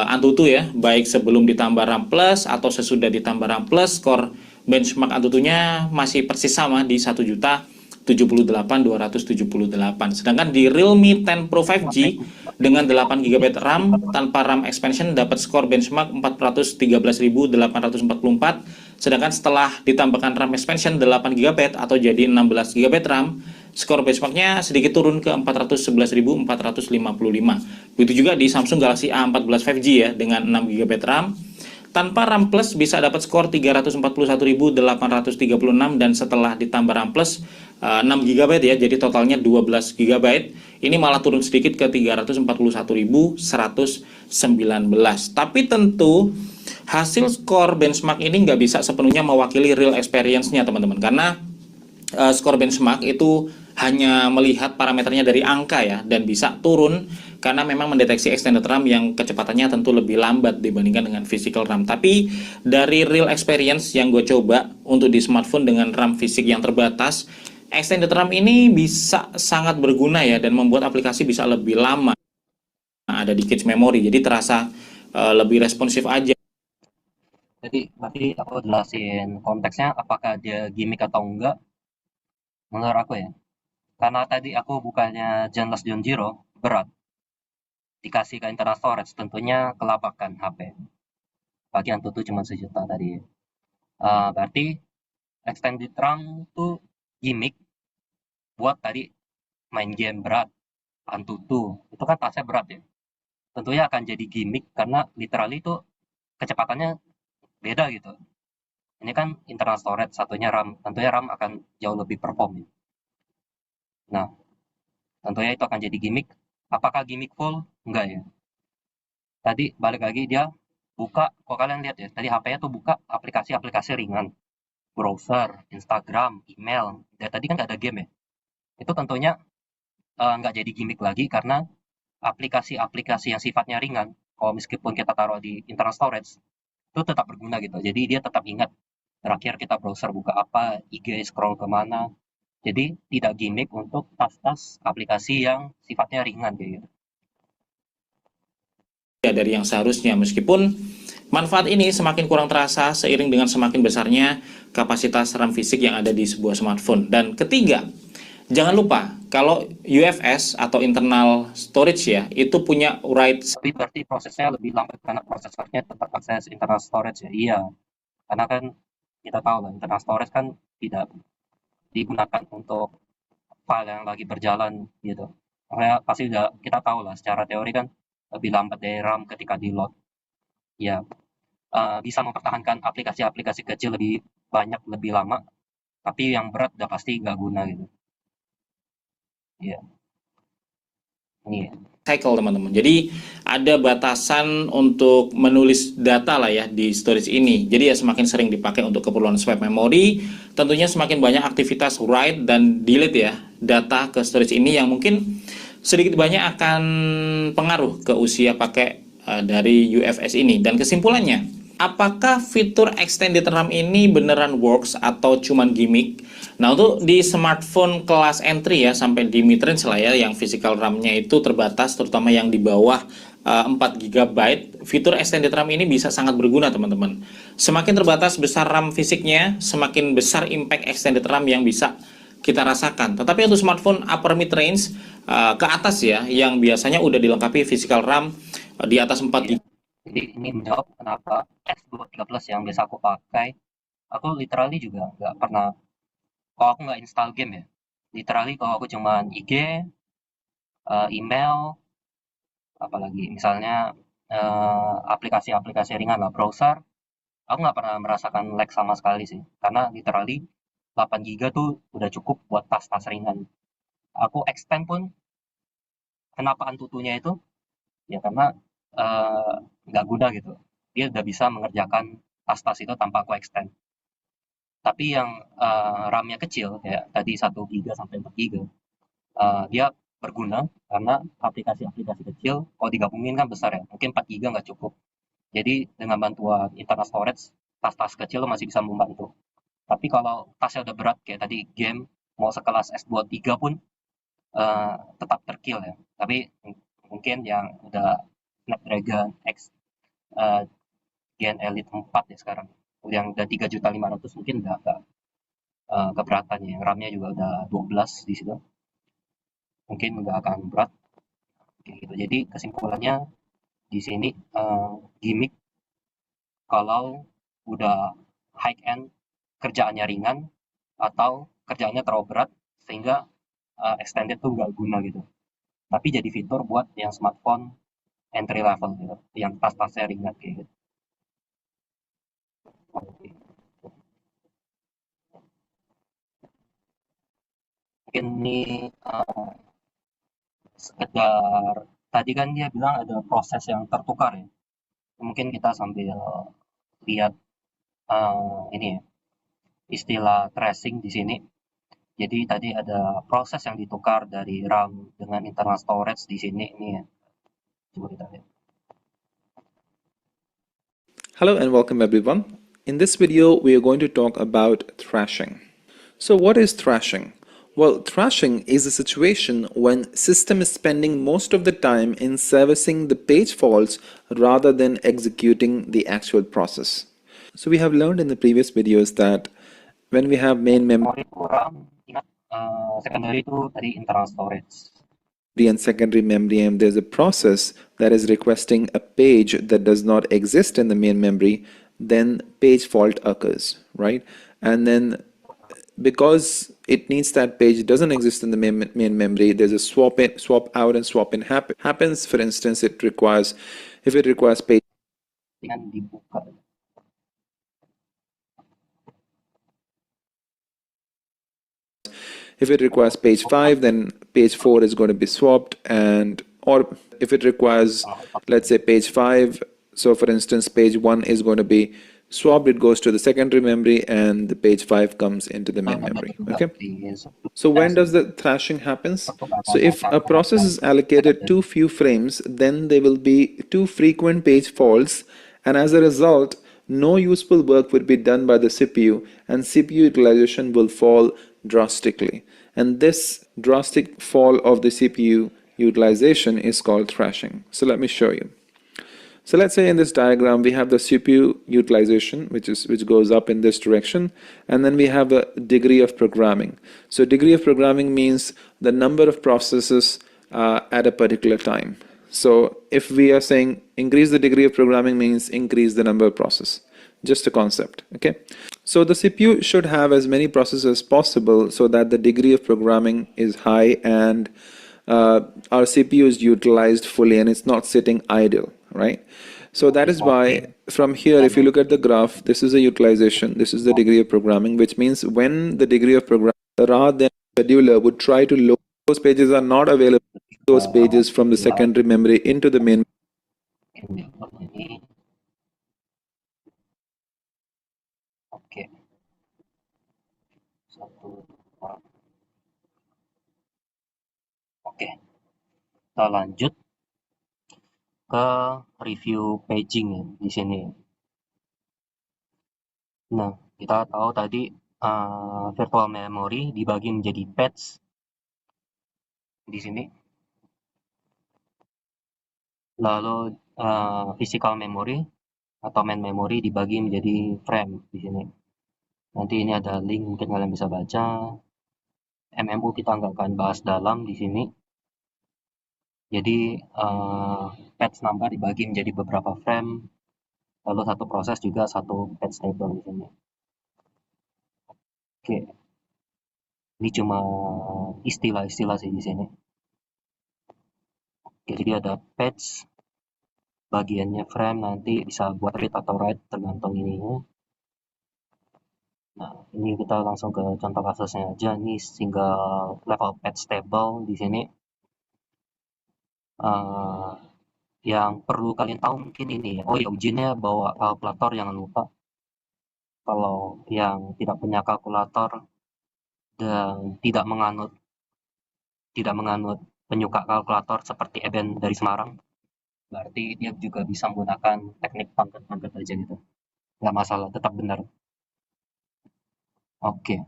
Antutu ya, baik sebelum ditambah RAM Plus atau sesudah ditambah RAM Plus, skor benchmark Antutunya masih persis sama di 1.078.278. Sedangkan di Realme 10 Pro 5G dengan 8 GB RAM tanpa RAM expansion dapat skor benchmark 413.844. Sedangkan setelah ditambahkan RAM expansion 8 GB atau jadi 16 GB RAM, skor benchmarknya sedikit turun ke 411.455. Begitu juga di Samsung Galaxy A14 5G ya dengan 6 GB RAM. Tanpa RAM Plus bisa dapat skor 341.836 dan setelah ditambah RAM Plus 6 GB ya, jadi totalnya 12 GB. Ini malah turun sedikit ke 341.119. Tapi tentu hasil skor benchmark ini nggak bisa sepenuhnya mewakili real experience-nya teman-teman, karena skor benchmark itu hanya melihat parameternya dari angka ya, dan bisa turun karena memang mendeteksi extended RAM yang kecepatannya tentu lebih lambat dibandingkan dengan physical RAM. Tapi dari real experience yang gue coba untuk di smartphone dengan RAM fisik yang terbatas, extended RAM ini bisa sangat berguna ya, dan membuat aplikasi bisa lebih lama ada di cache memory, jadi terasa lebih responsif aja. Jadi berarti aku jelasin konteksnya apakah dia gimmick atau enggak. Menurut aku ya, karena tadi aku bukannya Genless John Zero, berat. Dikasih ke internal storage, tentunya kelabakan HP. Bagi Antutu cuma 1 juta tadi. Berarti extended RAM itu gimmick buat tadi main game berat. Antutu, itu kan tasnya berat ya. Tentunya akan jadi gimmick karena literally itu kecepatannya beda gitu. Ini kan internal storage, satunya RAM. Tentunya RAM akan jauh lebih perform. Nah, tentunya itu akan jadi gimmick. Apakah gimmick full? Enggak ya. Tadi balik lagi dia buka, kok kalian lihat ya, tadi HP-nya tuh buka aplikasi-aplikasi ringan. Browser, Instagram, email. Dan tadi kan nggak ada game ya. Itu tentunya nggak jadi gimmick lagi karena aplikasi-aplikasi yang sifatnya ringan, kalau meskipun kita taruh di internal storage, itu tetap berguna gitu. Jadi dia tetap ingat terakhir kita browser buka apa, IG scroll kemana. Jadi tidak gimmick untuk tas-tas aplikasi yang sifatnya ringan kayak gitu. Ya, dari yang seharusnya, meskipun manfaat ini semakin kurang terasa seiring dengan semakin besarnya kapasitas RAM fisik yang ada di sebuah smartphone. Dan ketiga, jangan lupa kalau UFS atau internal storage ya, itu punya write. Tapi berarti prosesnya lebih lambat karena prosesornya tetap akses internal storage ya. Iya, karena kan kita tahu lah internal storage kan tidak digunakan untuk file yang lagi berjalan gitu. Makanya pasti udah kita tahu lah secara teori kan lebih lambat dari RAM ketika di load. Ya, bisa mempertahankan aplikasi-aplikasi kecil lebih banyak lebih lama, tapi yang berat udah pasti nggak guna gitu. Iya. Iya. Cycle teman-teman. Jadi ada batasan untuk menulis data lah ya di storage ini. Jadi ya semakin sering dipakai untuk keperluan swipe memory, tentunya semakin banyak aktivitas write dan delete ya data ke storage ini yang mungkin sedikit banyak akan pengaruh ke usia pakai dari UFS ini. Dan kesimpulannya, apakah fitur extended RAM ini beneran works atau cuman gimmick? Nah, untuk di smartphone kelas entry ya, sampai di mid-range lah ya, yang physical RAM-nya itu terbatas, terutama yang di bawah 4 GB, fitur extended RAM ini bisa sangat berguna teman-teman. Semakin terbatas besar RAM fisiknya, semakin besar impact extended RAM yang bisa kita rasakan. Tetapi untuk smartphone upper mid range ke atas ya, yang biasanya udah dilengkapi physical RAM di atas 4 GB. Jadi ini menjawab kenapa X213 yang biasa aku pakai, aku literally juga nggak pernah, kalau aku nggak install game ya, literally kalau aku cuman IG, email, apalagi misalnya aplikasi-aplikasi ringan lah, browser, aku nggak pernah merasakan lag sama sekali sih, karena literally 8 GB tuh udah cukup buat tas-tas ringan. Aku extend pun, kenapa Antutunya itu, ya karena nggak guna gitu. Dia udah bisa mengerjakan tas-tas itu tanpa aku extend. Tapi yang RAM-nya kecil, kayak tadi 1 GB sampai 4 GB, dia berguna karena aplikasi-aplikasi kecil, kalau digabungin kan besar ya, mungkin 4 GB nggak cukup. Jadi dengan bantuan internal storage, tas-tas kecil masih bisa membantu. Tapi kalau tasnya udah berat, kayak tadi game, mau sekelas S23 pun tetap terkill ya. Tapi mungkin yang udah Snapdragon X Gen Elite 4 ya sekarang, yang udah 3.500.000 mungkin udah agak keberatan ya. RAM-nya juga udah 12 di situ, mungkin nggak akan berat kayak gitu. Jadi kesimpulannya di sini gimmick kalau udah high end, kerjaannya ringan atau kerjaannya terlalu berat sehingga extended tuh nggak guna gitu. Tapi jadi fitur buat yang smartphone entry level gitu, yang tas-tasnya ringan kayak gitu. Oke. Mungkin ini sekedar, tadi kan dia bilang ada proses yang tertukar ya. Mungkin kita sambil lihat ini ya, istilah tracing di sini. Jadi tadi ada proses yang ditukar dari RAM dengan internal storage di sini ini ya. Coba kita lihat. Hello and welcome everyone. In this video, we are going to talk about thrashing. So what is thrashing? Well, thrashing is a situation when system is spending most of the time in servicing the page faults rather than executing the actual process. So we have learned in the previous videos that when we have main memory Memori kurang, ingat secondary itu tadi internal storage. and secondary memory, and there's a process that is requesting a page that does not exist in the main memory, then page fault occurs, right? And then because it needs that page doesn't exist in the main memory, there's a swap in, swap out and swap in happens. For instance, if it requires page Dengan dibuka. If it requires page 5, then page 4 is going to be swapped, and or if it requires, let's say, page 5, so for instance page 1 is going to be swapped, it goes to the secondary memory and the page 5 comes into the main memory. Okay, so when does the thrashing happens? So if a process is allocated too few frames, then there will be too frequent page faults, and as a result no useful work will be done by the CPU and CPU utilization will fall drastically, and this drastic fall of the CPU utilization is called thrashing. So let me show you. So let's say in this diagram we have the CPU utilization which goes up in this direction, and then we have a degree of programming. So degree of programming means the number of processes at a particular time. So if we are saying increase the degree of programming means increase the number of processes. Just a concept, okay? So the CPU should have as many processes as possible so that the degree of programming is high and our CPU is utilized fully and it's not sitting idle, right? So that is why from here, if you look at the graph, this is a utilization, this is the degree of programming, which means when the degree of programming, rather than scheduler would try to load, those pages are not available, those pages from the secondary memory into the main. Oke. Satu, dua. Oke. Kita lanjut ke review paging ya di sini. Nah, kita tahu tadi virtual memory dibagi menjadi pads di sini. Lalu physical memory atau main memory dibagi menjadi frame di sini. Nanti ini ada link mungkin kalian bisa baca. MMU kita nggak akan bahas dalam di sini. Jadi patch number dibagi menjadi beberapa frame, lalu satu proses juga satu patch table di sini. Oke, ini cuma istilah-istilah sih di sini. Oke, jadi ada patch, bagiannya frame nanti bisa buat read atau write tergantung ininya. Nah, ini kita langsung ke contoh kasusnya aja. Ini single level patch table di sini. Yang perlu kalian tahu mungkin ini ya. Oh ya, ujiannya bawa kalkulator, jangan lupa. Kalau yang tidak punya kalkulator dan tidak menganut penyuka kalkulator seperti Eben dari Semarang, berarti dia juga bisa menggunakan teknik pangkat-pangkat aja gitu. Nggak masalah, tetap benar. Oke.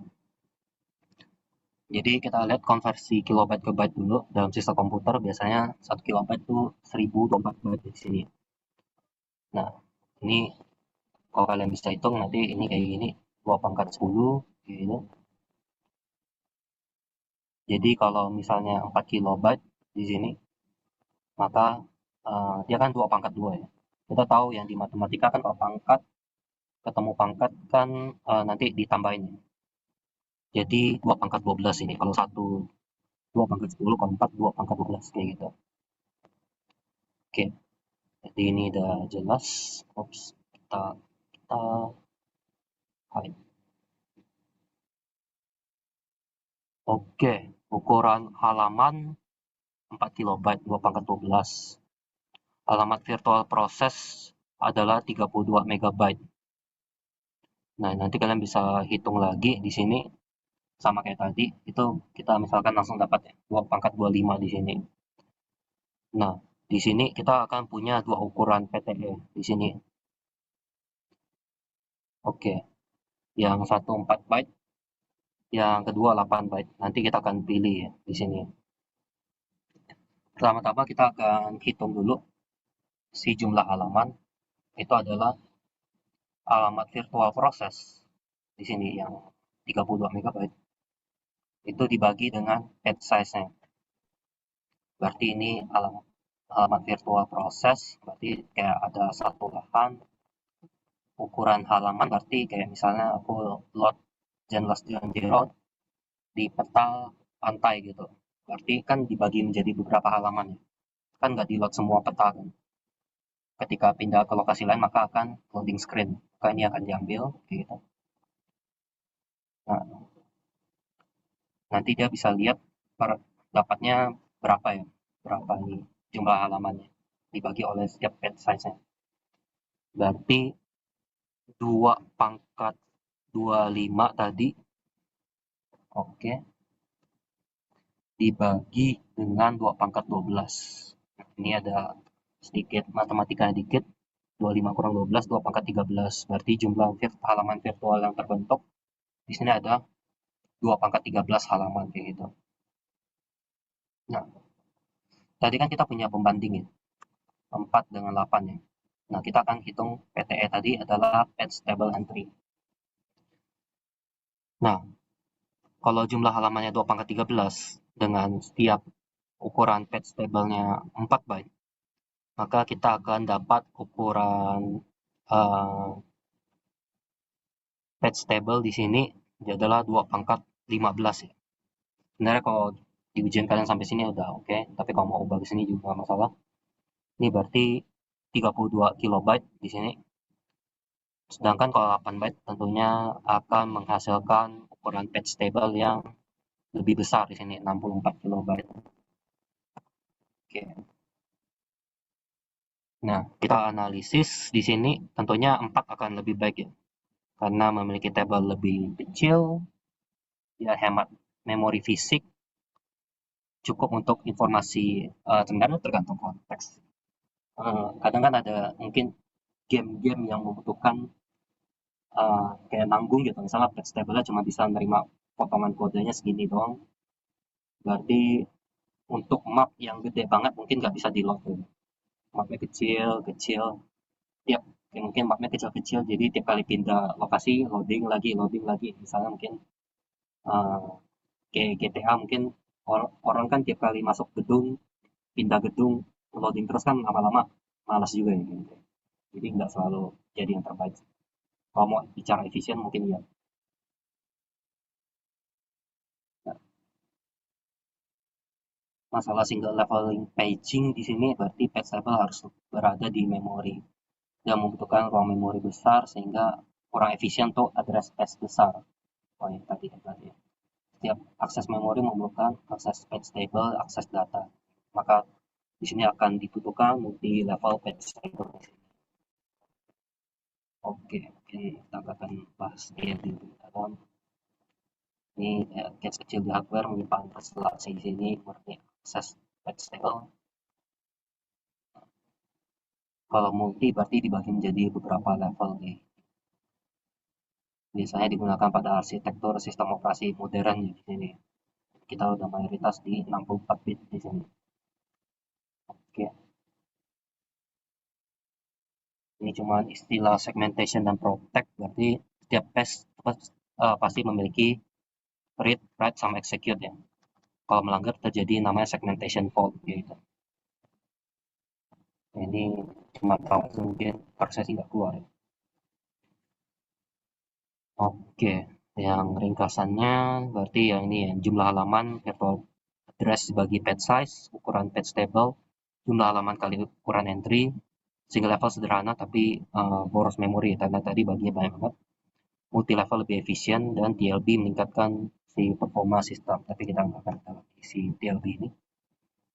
Jadi kita lihat konversi kilobyte ke byte dulu dalam sistem komputer. Biasanya 1 kilobyte itu 1024 byte di sini. Nah, ini kalau kalian bisa hitung nanti ini kayak gini, 2 pangkat 10 gitu. Jadi kalau misalnya 4 kilobyte di sini, maka dia kan 2 pangkat 2 ya. Kita tahu yang di matematika kan kalau pangkat ketemu pangkat kan nanti ditambahin ya. Jadi 2 pangkat 12 ini. Kalau 2 pangkat 10, kalau 4 2 pangkat 12 kayak gitu. Oke. Jadi ini udah jelas. Oops, kita hide. Oke, ukuran halaman 4 kilobyte 2 pangkat 12. Alamat virtual proses adalah 32 megabyte. Nah, nanti kalian bisa hitung lagi di sini sama kayak tadi. Itu kita misalkan langsung dapat ya, 2 pangkat 25 di sini. Nah, di sini kita akan punya dua ukuran PTE di sini. Oke. Yang satu 4 byte, yang kedua 8 byte. Nanti kita akan pilih ya di sini. Pertama-tama kita akan hitung dulu si jumlah halaman. Itu adalah alamat virtual proses di sini yang 32 MB. Itu dibagi dengan page size-nya. Berarti ini alamat virtual proses, berarti kayak ada satu lahan, ukuran halaman berarti kayak misalnya aku load Genless John Road di peta pantai gitu. Berarti kan dibagi menjadi beberapa halaman ya. Kan nggak di load semua peta kan. Ketika pindah ke lokasi lain maka akan loading screen. Maka ini akan diambil gitu. Nah, nanti dia bisa lihat dapatnya berapa ya, berapa ini jumlah halamannya dibagi oleh setiap page size-nya. Berarti 2 pangkat 25 tadi, oke, dibagi dengan 2 pangkat 12. Nah, ini ada sedikit matematika dikit, 25 kurang 12, 2 pangkat 13. Berarti jumlah halaman virtual yang terbentuk di sini ada 2 pangkat 13 halaman kayak gitu. Nah, tadi kan kita punya pembanding ya, 4 dengan 8 ya. Nah, kita akan hitung PTE tadi adalah page table entry. Nah, kalau jumlah halamannya 2 pangkat 13 dengan setiap ukuran page table-nya 4 byte, maka kita akan dapat ukuran page table di sini adalah 2 pangkat 15 ya. Sebenarnya kalau di ujian kalian sampai sini udah oke, tapi kalau mau ubah ke sini juga nggak masalah. Ini berarti 32 kilobyte di sini. Sedangkan kalau 8 byte tentunya akan menghasilkan ukuran page table yang lebih besar di sini, 64 kilobyte. Oke. Nah, kita analisis di sini tentunya 4 akan lebih baik ya. Karena memiliki table lebih kecil, ya hemat memori fisik, cukup untuk informasi, sebenarnya tergantung konteks. Kadang kan ada mungkin game-game yang membutuhkan kayak nanggung gitu, misalnya page table-nya cuma bisa menerima potongan kodenya segini doang. Berarti untuk map yang gede banget mungkin nggak bisa di load gitu. mapnya kecil, tiap mungkin mapnya kecil-kecil, jadi tiap kali pindah lokasi loading lagi. Misalnya mungkin kayak GTA mungkin orang kan tiap kali masuk gedung, pindah gedung, loading terus kan lama-lama malas juga ya gitu. Jadi nggak selalu jadi yang terbaik. Kalau mau bicara efisien mungkin ya. Nah, masalah single leveling paging di sini berarti page level harus berada di memori yang membutuhkan ruang memori besar sehingga kurang efisien untuk address page besar. Oh ya tadi ya. Setiap akses memori memerlukan akses page table, akses data. Maka di sini akan dibutuhkan multi level page table. Oke, mungkin kita akan bahas dia di dalam. Ini case kecil di hardware menyimpan instalasi di sini seperti akses page table. Kalau multi berarti dibagi menjadi beberapa level nih. Biasanya digunakan pada arsitektur sistem operasi modern ya di sini. Kita udah mayoritas di 64 bit di sini. Oke. Ini cuma istilah segmentation dan protect, berarti setiap page pasti memiliki read, write, sama execute ya. Kalau melanggar terjadi namanya segmentation fault gitu. Ini cuma tahu mungkin proses tidak keluar ya. Oke, yang ringkasannya berarti yang ini ya, jumlah halaman, virtual address dibagi page size, ukuran page table, jumlah halaman kali ukuran entry, single level sederhana tapi boros memori karena tadi baginya banyak banget. Multi level lebih efisien dan TLB meningkatkan si performa sistem. Tapi kita nggak akan tahu si TLB ini.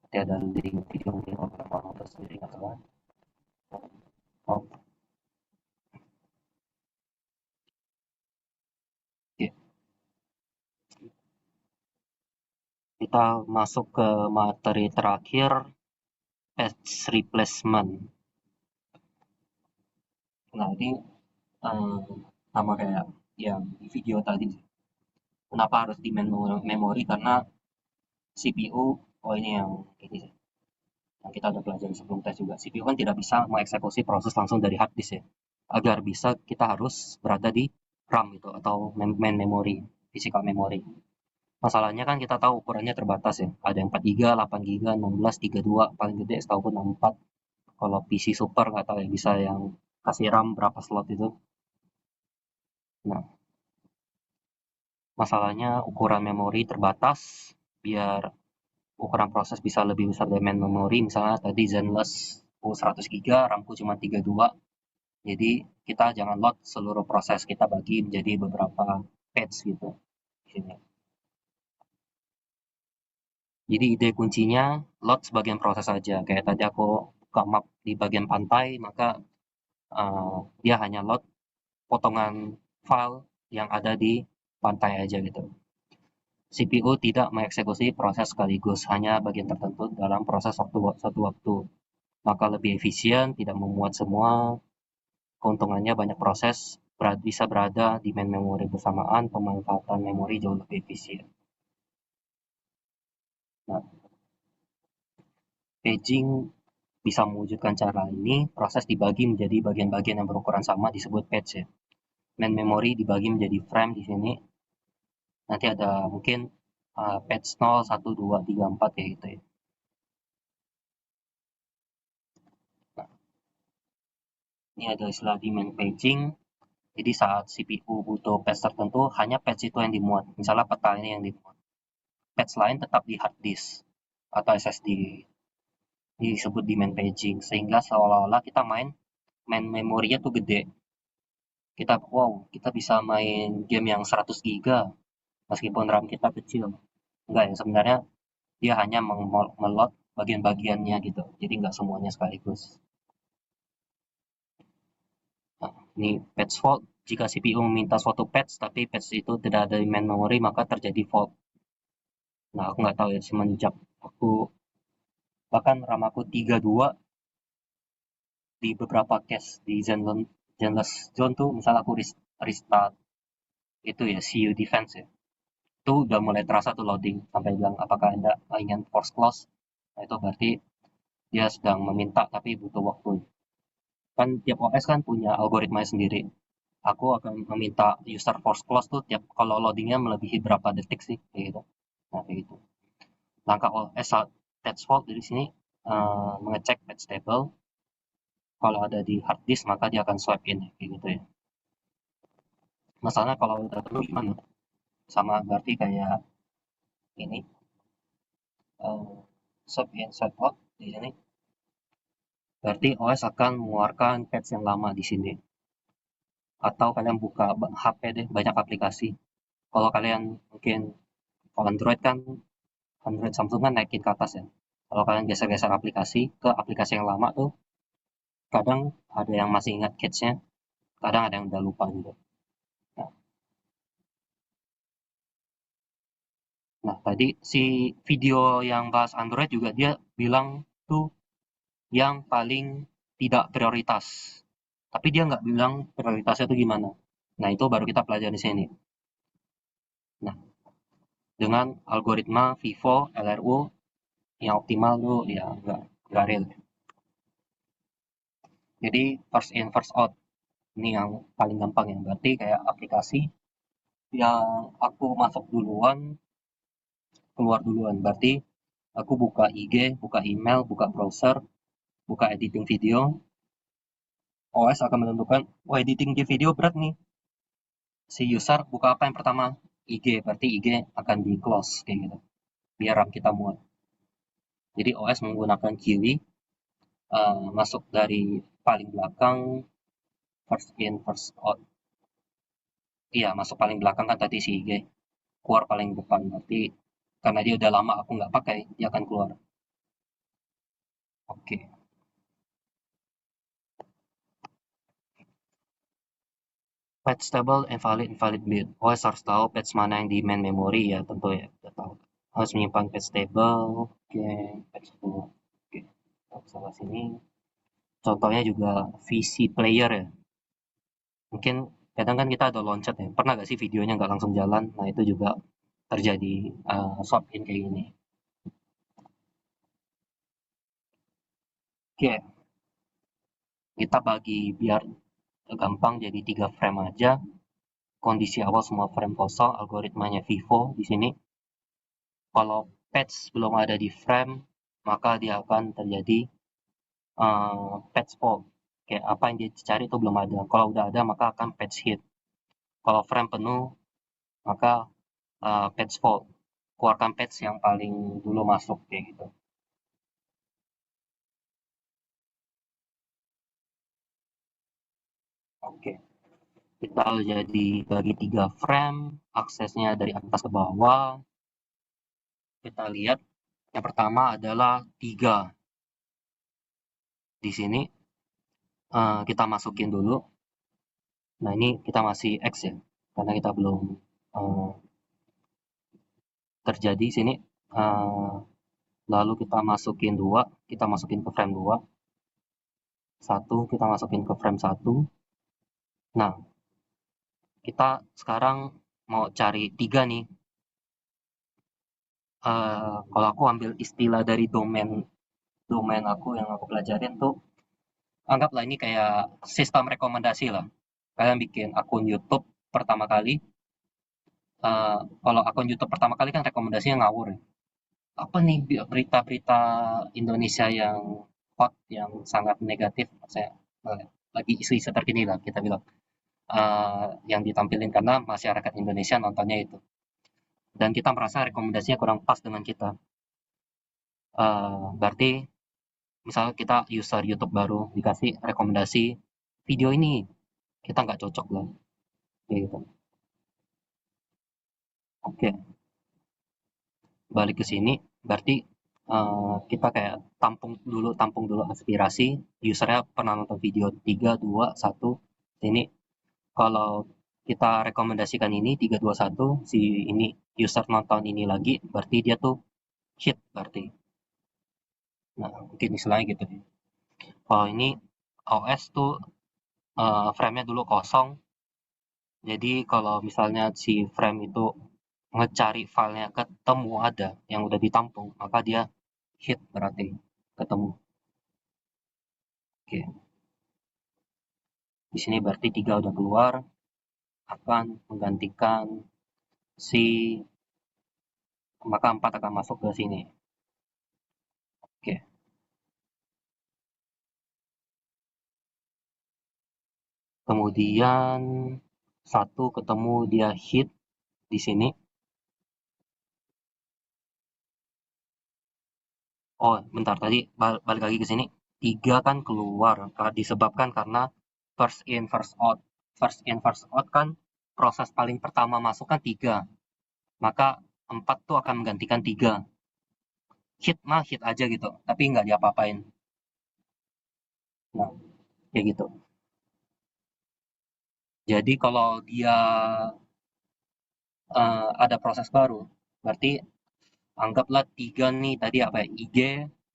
Nanti ada link video mungkin kalau mau terus sendiri nggak salah. Oh, oke. Kita masuk ke materi terakhir, page replacement. Nah ini sama kayak yang di video tadi. Kenapa harus di memori? Karena CPU, oh ini yang ini sih. Yang kita udah pelajari sebelum tes juga. CPU kan tidak bisa mengeksekusi proses langsung dari hard disk ya. Agar bisa kita harus berada di RAM gitu atau main memory, physical memory. Masalahnya kan kita tahu ukurannya terbatas ya. Ada yang 4 GB, 8 GB, 16, 32, paling gede setahu pun 64. Kalau PC super nggak tahu ya bisa yang kasih RAM berapa slot itu. Nah, masalahnya ukuran memori terbatas biar ukuran proses bisa lebih besar dari main memory. Misalnya tadi Zenless 100 GB, RAM-ku cuma 32. Jadi kita jangan load seluruh proses, kita bagi menjadi beberapa batch gitu. Jadi ide kuncinya load sebagian proses saja. Kayak tadi aku buka map di bagian pantai, maka dia hanya load potongan file yang ada di pantai aja gitu. CPU tidak mengeksekusi proses sekaligus, hanya bagian tertentu dalam proses satu waktu. Maka lebih efisien, tidak memuat semua. Keuntungannya banyak proses bisa berada di main memory bersamaan, pemanfaatan memori jauh lebih efisien. Nah, paging bisa mewujudkan cara ini, proses dibagi menjadi bagian-bagian yang berukuran sama disebut page ya. Main memory dibagi menjadi frame di sini. Nanti ada mungkin page 0, 1, 2, 3, 4 ya gitu ya. Nah, ini ada istilah demand paging. Jadi saat CPU butuh patch tertentu, hanya patch itu yang dimuat. Misalnya peta ini yang dimuat. Patch lain tetap di hard disk atau SSD. Disebut demand paging. Sehingga seolah-olah kita main memorinya tuh gede. Kita bisa main game yang 100 GB meskipun RAM kita kecil. Enggak ya, sebenarnya dia hanya melot bagian-bagiannya gitu. Jadi nggak semuanya sekaligus. Nah, ini patch fault. Jika CPU meminta suatu patch, tapi patch itu tidak ada di main memory, maka terjadi fault. Nah, aku nggak tahu ya, semenjak aku, bahkan RAM aku 32, di beberapa case, di Zenless Zone tuh, misalnya aku restart, itu ya, CU Defense ya, itu udah mulai terasa tuh loading, sampai bilang, apakah Anda ingin force close? Nah, itu berarti dia sedang meminta tapi butuh waktu. Kan tiap OS kan punya algoritma sendiri. Aku akan meminta user force close tuh tiap kalau loadingnya melebihi berapa detik sih, kayak gitu. Nah, kayak gitu. Langkah OS patch fault dari sini mengecek patch table. Kalau ada di hard disk maka dia akan swipe in, kayak gitu ya. Masalahnya kalau udah penuh gimana? Sama berarti kayak ini swipe in swipe out di sini. Berarti OS akan mengeluarkan patch yang lama di sini. Atau kalian buka HP deh, banyak aplikasi. Kalau kalian mungkin kalau Android kan Android Samsung kan naikin ke atas ya. Kalau kalian geser-geser aplikasi ke aplikasi yang lama tuh, kadang ada yang masih ingat catch-nya, kadang ada yang udah lupa juga. Nah, tadi si video yang bahas Android juga dia bilang tuh yang paling tidak prioritas. Tapi dia nggak bilang prioritasnya tuh gimana. Nah, itu baru kita pelajari di sini. Nah, dengan algoritma Vivo LRU yang optimal tuh ya nggak real. Jadi first in first out ini yang paling gampang ya. Berarti kayak aplikasi yang aku masuk duluan keluar duluan. Berarti aku buka IG, buka email, buka browser, buka editing video. OS akan menentukan, oh editing di video berat nih. Si user buka apa yang pertama? IG, berarti IG akan di close kayak gitu. Biar RAM kita muat. Jadi OS menggunakan QE masuk dari paling belakang, first in first out. Iya, masuk paling belakang kan tadi si IG, keluar paling depan. Berarti karena dia udah lama aku nggak pakai, dia akan keluar. Oke. Patch table invalid bit. OS harus tahu patch mana yang di main memory ya, tentu ya, udah tahu. Harus menyimpan patch table. Oke, patch 10. Oke, kita sini. Contohnya juga VC player ya. Mungkin kadang kan kita ada loncat ya. Pernah nggak sih videonya nggak langsung jalan? Nah, itu juga terjadi swap in kayak gini. Oke, kita bagi biar gampang jadi 3 frame aja. Kondisi awal semua frame kosong, algoritmanya Vivo di sini. Kalau patch belum ada di frame, maka dia akan terjadi patch fault. Kayak apa yang dia cari itu belum ada. Kalau udah ada, maka akan patch hit. Kalau frame penuh, maka patch fault. Keluarkan patch yang paling dulu masuk kayak gitu. Oke, kita jadi bagi 3 frame, aksesnya dari atas ke bawah. Kita lihat yang pertama adalah 3. Di sini kita masukin dulu. Nah, ini kita masih X ya, karena kita belum terjadi sini. Lalu kita masukin 2, kita masukin ke frame 2. 1, kita masukin ke frame 1. Nah, kita sekarang mau cari 3 nih. Kalau aku ambil istilah dari domain aku yang aku pelajarin tuh, anggaplah ini kayak sistem rekomendasi lah. Kalian bikin akun YouTube pertama kali, kalau akun YouTube pertama kali kan rekomendasinya ngawur ya. Apa nih berita-berita Indonesia yang hot, yang sangat negatif, saya lagi isu-isu terkini lah kita bilang, yang ditampilin karena masyarakat Indonesia nontonnya itu. Dan kita merasa rekomendasinya kurang pas dengan kita. Berarti misalnya kita user YouTube baru dikasih rekomendasi video ini, kita nggak cocok lah, gitu. Oke, balik ke sini, berarti kita kayak tampung dulu aspirasi, usernya pernah nonton video 3, 2, 1, ini kalau kita rekomendasikan ini 3, 2, 1, si ini user nonton ini lagi, berarti dia tuh hit berarti. Nah, mungkin istilahnya gitu deh. Kalau ini OS tuh frame-nya dulu kosong, jadi kalau misalnya si frame itu ngecari filenya ketemu ada yang udah ditampung, maka dia hit berarti ketemu. Oke. Di sini berarti 3 udah keluar, akan menggantikan si, maka 4 akan masuk ke sini. Oke. Kemudian 1 ketemu dia hit di sini. Oh, bentar, tadi balik lagi ke sini. 3 kan keluar disebabkan karena first in first out. First in first out kan proses paling pertama masuk kan 3. Maka 4 tuh akan menggantikan 3. Hit mah hit aja gitu, tapi nggak diapa-apain. Nah, kayak gitu. Jadi kalau dia ada proses baru, berarti anggaplah 3 nih tadi apa ya, IG,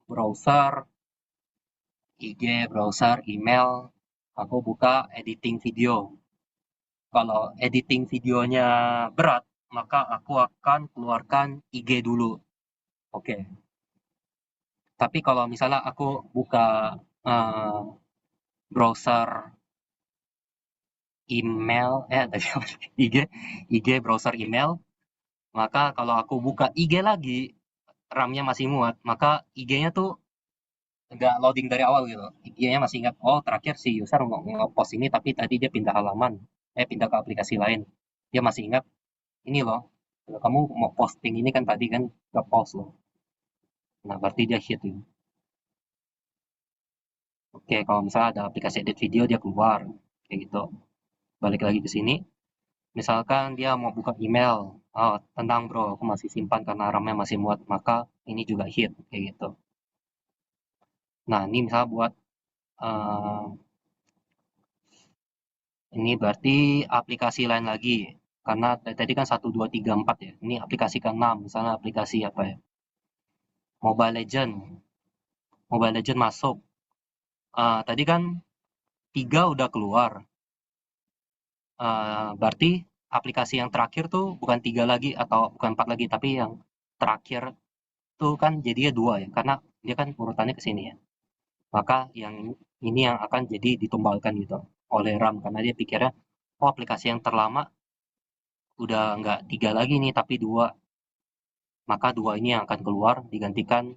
browser, email, aku buka editing video. Kalau editing videonya berat, maka aku akan keluarkan IG dulu. Oke. Tapi kalau misalnya aku buka browser email, tadi apa? IG browser email, maka kalau aku buka IG lagi, RAM-nya masih muat, maka IG-nya tuh nggak loading dari awal gitu. IG-nya masih ingat, oh terakhir si user mau nge-post ini, tapi tadi dia pindah halaman, pindah ke aplikasi lain. Dia masih ingat, ini loh, kamu mau posting ini kan tadi kan nge-post loh. Nah, berarti dia hit ini. Oke, kalau misalnya ada aplikasi edit video, dia keluar. Kayak gitu. Balik lagi ke sini. Misalkan dia mau buka email. Oh, tenang bro, aku masih simpan karena RAM-nya masih muat. Maka ini juga hit. Kayak gitu. Nah, ini misalnya buat ini berarti aplikasi lain lagi. Karena tadi kan 1, 2, 3, 4 ya. Ini aplikasi ke-6. Misalnya aplikasi apa ya? Mobile Legend. Mobile Legend masuk. Tadi kan 3 udah keluar. Berarti aplikasi yang terakhir tuh bukan 3 lagi atau bukan 4 lagi. Tapi yang terakhir tuh kan jadinya 2 ya. Karena dia kan urutannya ke sini ya. Maka yang ini yang akan jadi ditumbalkan gitu oleh RAM. Karena dia pikirnya, oh aplikasi yang terlama udah nggak 3 lagi nih tapi 2. Maka 2 ini yang akan keluar digantikan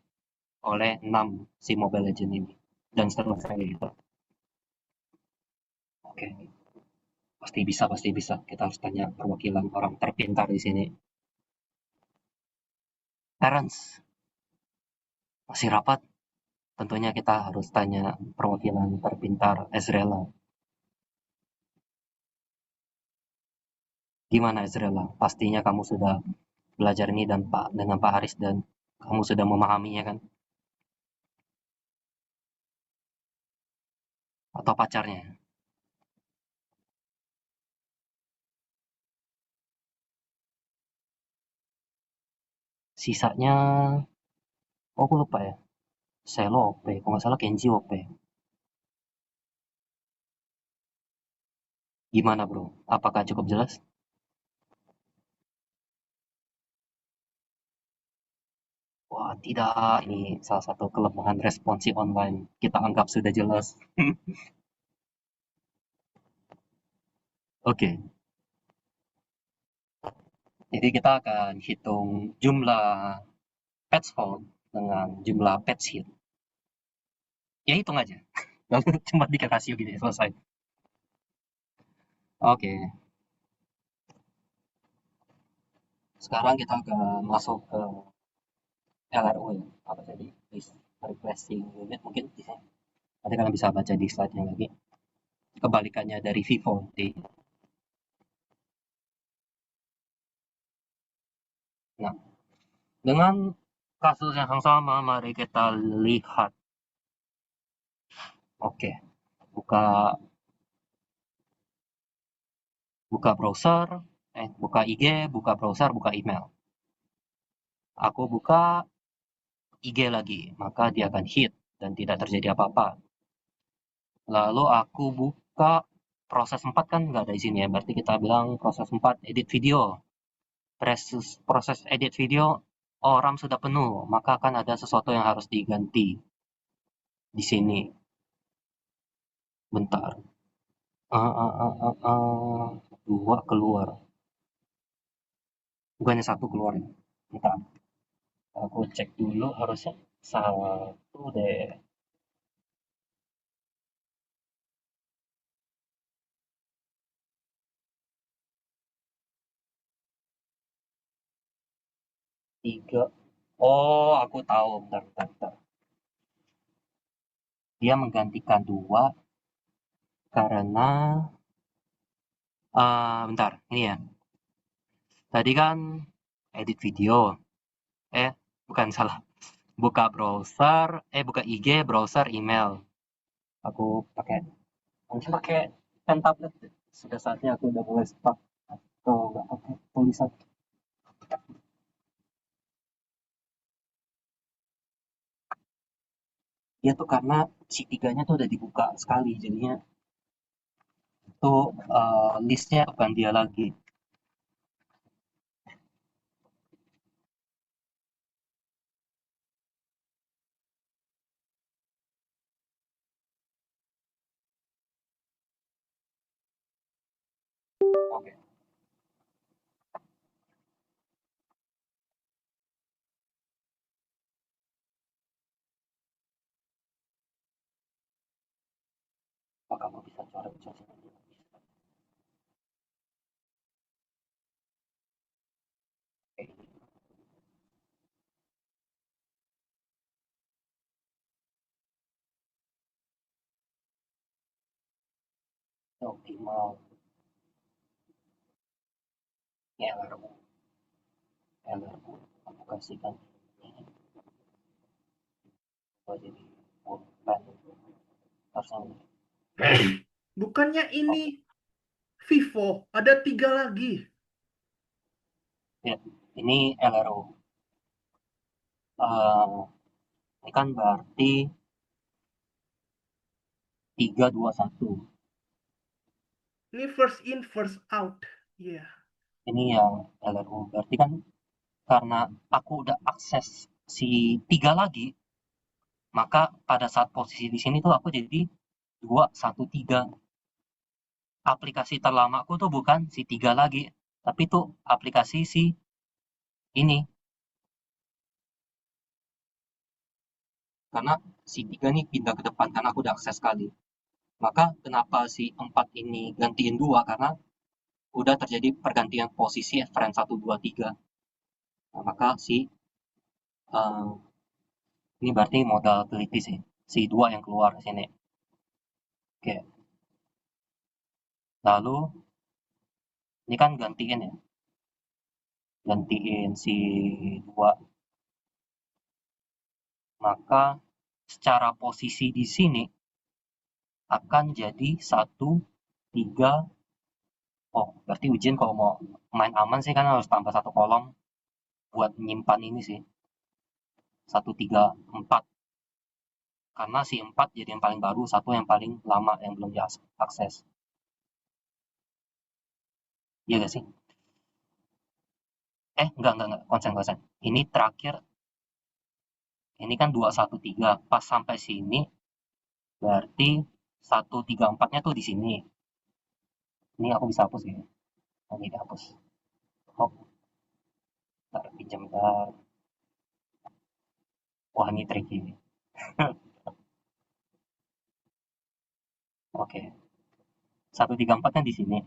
oleh 6 si Mobile Legend ini. Dan seterusnya gitu. Oke. Pasti bisa, pasti bisa. Kita harus tanya perwakilan orang terpintar di sini. Terence, masih rapat? Tentunya kita harus tanya perwakilan terpintar Ezrela. Gimana Ezrela? Pastinya kamu sudah belajar ini dengan Pak Haris dan kamu sudah memahaminya kan? Atau pacarnya? Sisanya, oh aku lupa ya. Selo OP, kalau nggak salah Kenji OP. Gimana bro? Apakah cukup jelas? Wah tidak, ini salah satu kelemahan responsi online. Kita anggap sudah jelas. Oke, jadi kita akan hitung jumlah patch fault dengan jumlah patch hit. Ya hitung aja. Lalu cuma bikin rasio gitu ya, selesai. Oke, sekarang kita akan masuk ke LRU ya. Apa tadi? List requesting unit mungkin di sini. Nanti kalian bisa baca di slide-nya lagi. Kebalikannya dari Vivo. Nah, dengan kasus yang sama, mari kita lihat. Oke, buka browser, buka IG, buka browser, buka email. Aku buka IG lagi, maka dia akan hit dan tidak terjadi apa-apa. Lalu aku buka proses 4 kan nggak ada di sini ya, berarti kita bilang proses 4 edit video. Proses edit video, oh RAM sudah penuh, maka akan ada sesuatu yang harus diganti di sini. Bentar. 2 keluar. Bukannya 1 keluar ya? Bentar. Aku cek dulu, harusnya 1 deh. Tiga. Oh, aku tahu. Bentar. Dia menggantikan 2 karena bentar. Ini ya. Tadi kan edit video. Eh, bukan salah. Buka browser, buka IG, browser, email. Aku mungkin pakai pen tablet. Sudah saatnya aku udah mulai stuck atau nggak pakai tulisan. Dia tuh karena si tiganya tuh udah dibuka sekali, jadinya tuh listnya bukan dia lagi. Oke, apakah aku bisa coret-coret ini? Oke, ini optimal. Ini LRU. Aku kasihkan ini buat jadi bukan harusnya ini. Bukannya Oke, ini Vivo, ada 3 lagi. ya, ini LRU. Eh, ini kan berarti 3, 2, 1. Ini first in, first out. Iya. Ini yang LRU. Berarti kan karena aku udah akses si 3 lagi, maka pada saat posisi di sini tuh aku jadi 2, 1, 3. Aplikasi terlamaku tuh bukan si 3 lagi, tapi tuh aplikasi si ini. Karena si 3 nih pindah ke depan karena aku udah akses sekali. Maka kenapa si 4 ini gantiin 2? Karena udah terjadi pergantian posisi friend 1, 2, 3. Nah, maka si ini berarti modal teliti sih. Si 2 yang keluar di sini. Oke. Lalu ini kan gantiin ya. Gantiin si 2. Maka secara posisi di sini akan jadi 1, 3. Oh, berarti ujian kalau mau main aman sih kan harus tambah 1 kolom buat nyimpan ini sih. 1, 3, 4. Karena si 4 jadi yang paling baru, 1 yang paling lama yang belum diakses. Iya gak sih? Enggak. Konsen. Ini terakhir, ini kan 2, 1, 3. Pas sampai sini, berarti 1, 3, 4-nya tuh di sini. Ini aku bisa hapus ya. Ini dihapus. Hop, ntar pinjam bentar. Wah, ini tricky. Oke. 1, 3, 4-nya di sini.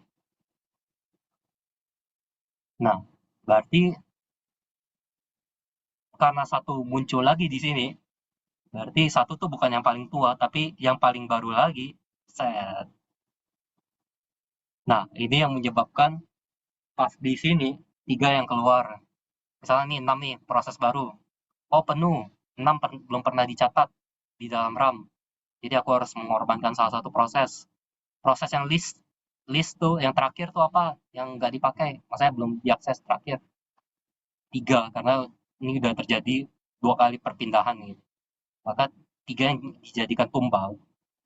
Nah, berarti karena 1 muncul lagi di sini, berarti 1 tuh bukan yang paling tua, tapi yang paling baru lagi. Set. Nah, ini yang menyebabkan pas di sini 3 yang keluar. Misalnya nih 6 nih, proses baru. Oh, penuh. 6 belum pernah dicatat di dalam RAM. Jadi aku harus mengorbankan salah satu proses. Proses yang list tuh yang terakhir tuh apa? Yang nggak dipakai. Maksudnya belum diakses terakhir. 3 karena ini udah terjadi 2 kali perpindahan gitu. Maka 3 yang dijadikan tumbal.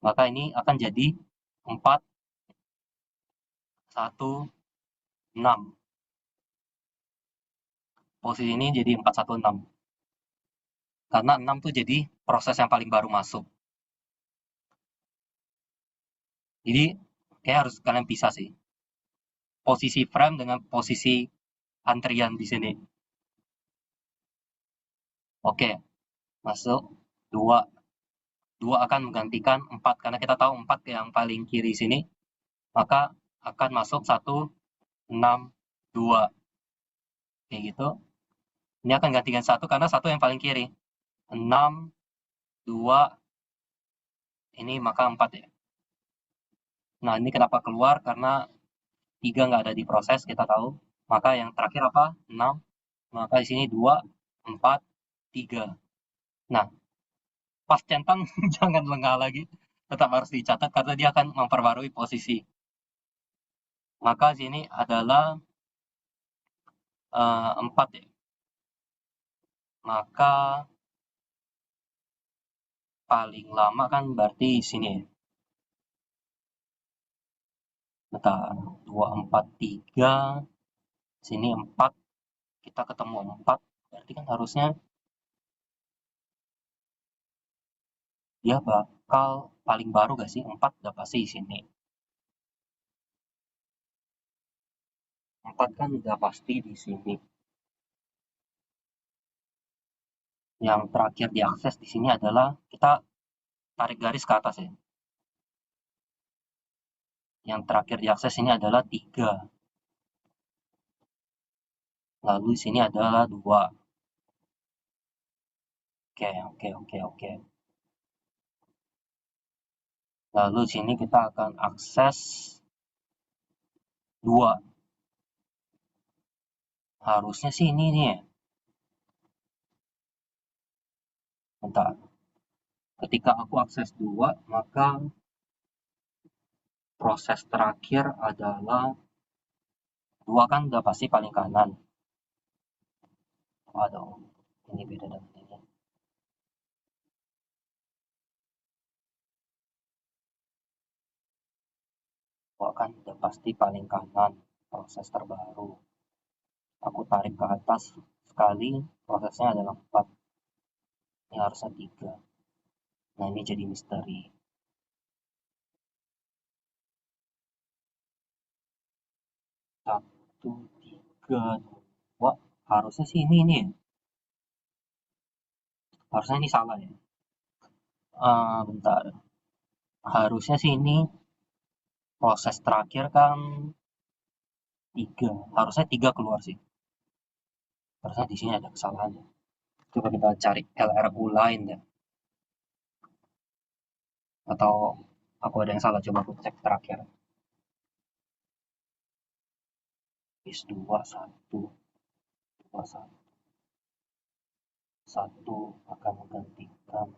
Maka ini akan jadi 4, 1, 6. Posisi ini jadi 4, 1, 6. Karena 6 tuh jadi proses yang paling baru masuk. Jadi kayak harus kalian pisah sih. Posisi frame dengan posisi antrian di sini. Oke, masuk 2. 2 akan menggantikan 4 karena kita tahu 4 yang paling kiri sini, maka akan masuk 1, 6, 2. Kayak gitu. Ini akan gantikan 1 karena 1 yang paling kiri. 6, 2, ini maka 4 ya. Nah, ini kenapa keluar? Karena 3 nggak ada di proses, kita tahu. Maka yang terakhir apa? 6. Maka di sini 2, 4, 3. Nah, pas centang jangan lengah lagi. Tetap harus dicatat karena dia akan memperbarui posisi. Maka sini adalah 4 ya. Maka paling lama kan berarti sini ya. Bentar, 2, 4, 3. Sini 4. Kita ketemu 4. Berarti kan harusnya dia bakal paling baru gak sih? 4 udah pasti di sini. 4 kan udah pasti di sini. Yang terakhir diakses di sini adalah kita tarik garis ke atas ya. Yang terakhir diakses ini adalah 3. Lalu di sini adalah 2. Oke. Lalu di sini kita akan akses 2. Harusnya sih ini nih ya. Bentar. Ketika aku akses 2, maka proses terakhir adalah 2 kan udah pasti paling kanan. Waduh, ini beda dengan ini. Dua kan udah pasti paling kanan, proses terbaru. Aku tarik ke atas sekali, prosesnya adalah 4. Ini harusnya 3. Nah, ini jadi misteri. 1, 3, 2. Harusnya sih ini ya. Harusnya ini salah ya. Bentar. Harusnya sih ini proses terakhir kan 3. Harusnya 3 keluar sih. Harusnya di sini ada kesalahannya. Coba kita cari LRU lain ya. Atau aku ada yang salah, coba aku cek terakhir. Is 2, 1, 2, 1. 1 akan menggantikan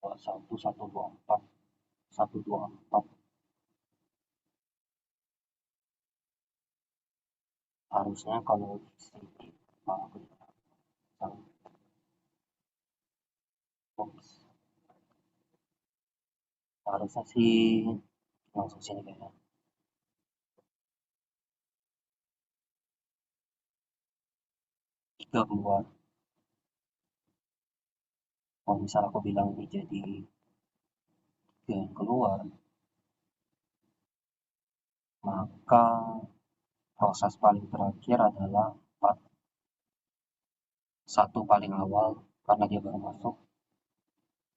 1, 1, 2, 4. 1, 2, 4. Harusnya kalau di sini harusnya sih langsung sini kayaknya. 3 keluar. Kalau misal aku bilang ini jadi 3 yang keluar, maka proses paling terakhir adalah 4. 1 paling awal karena dia baru masuk.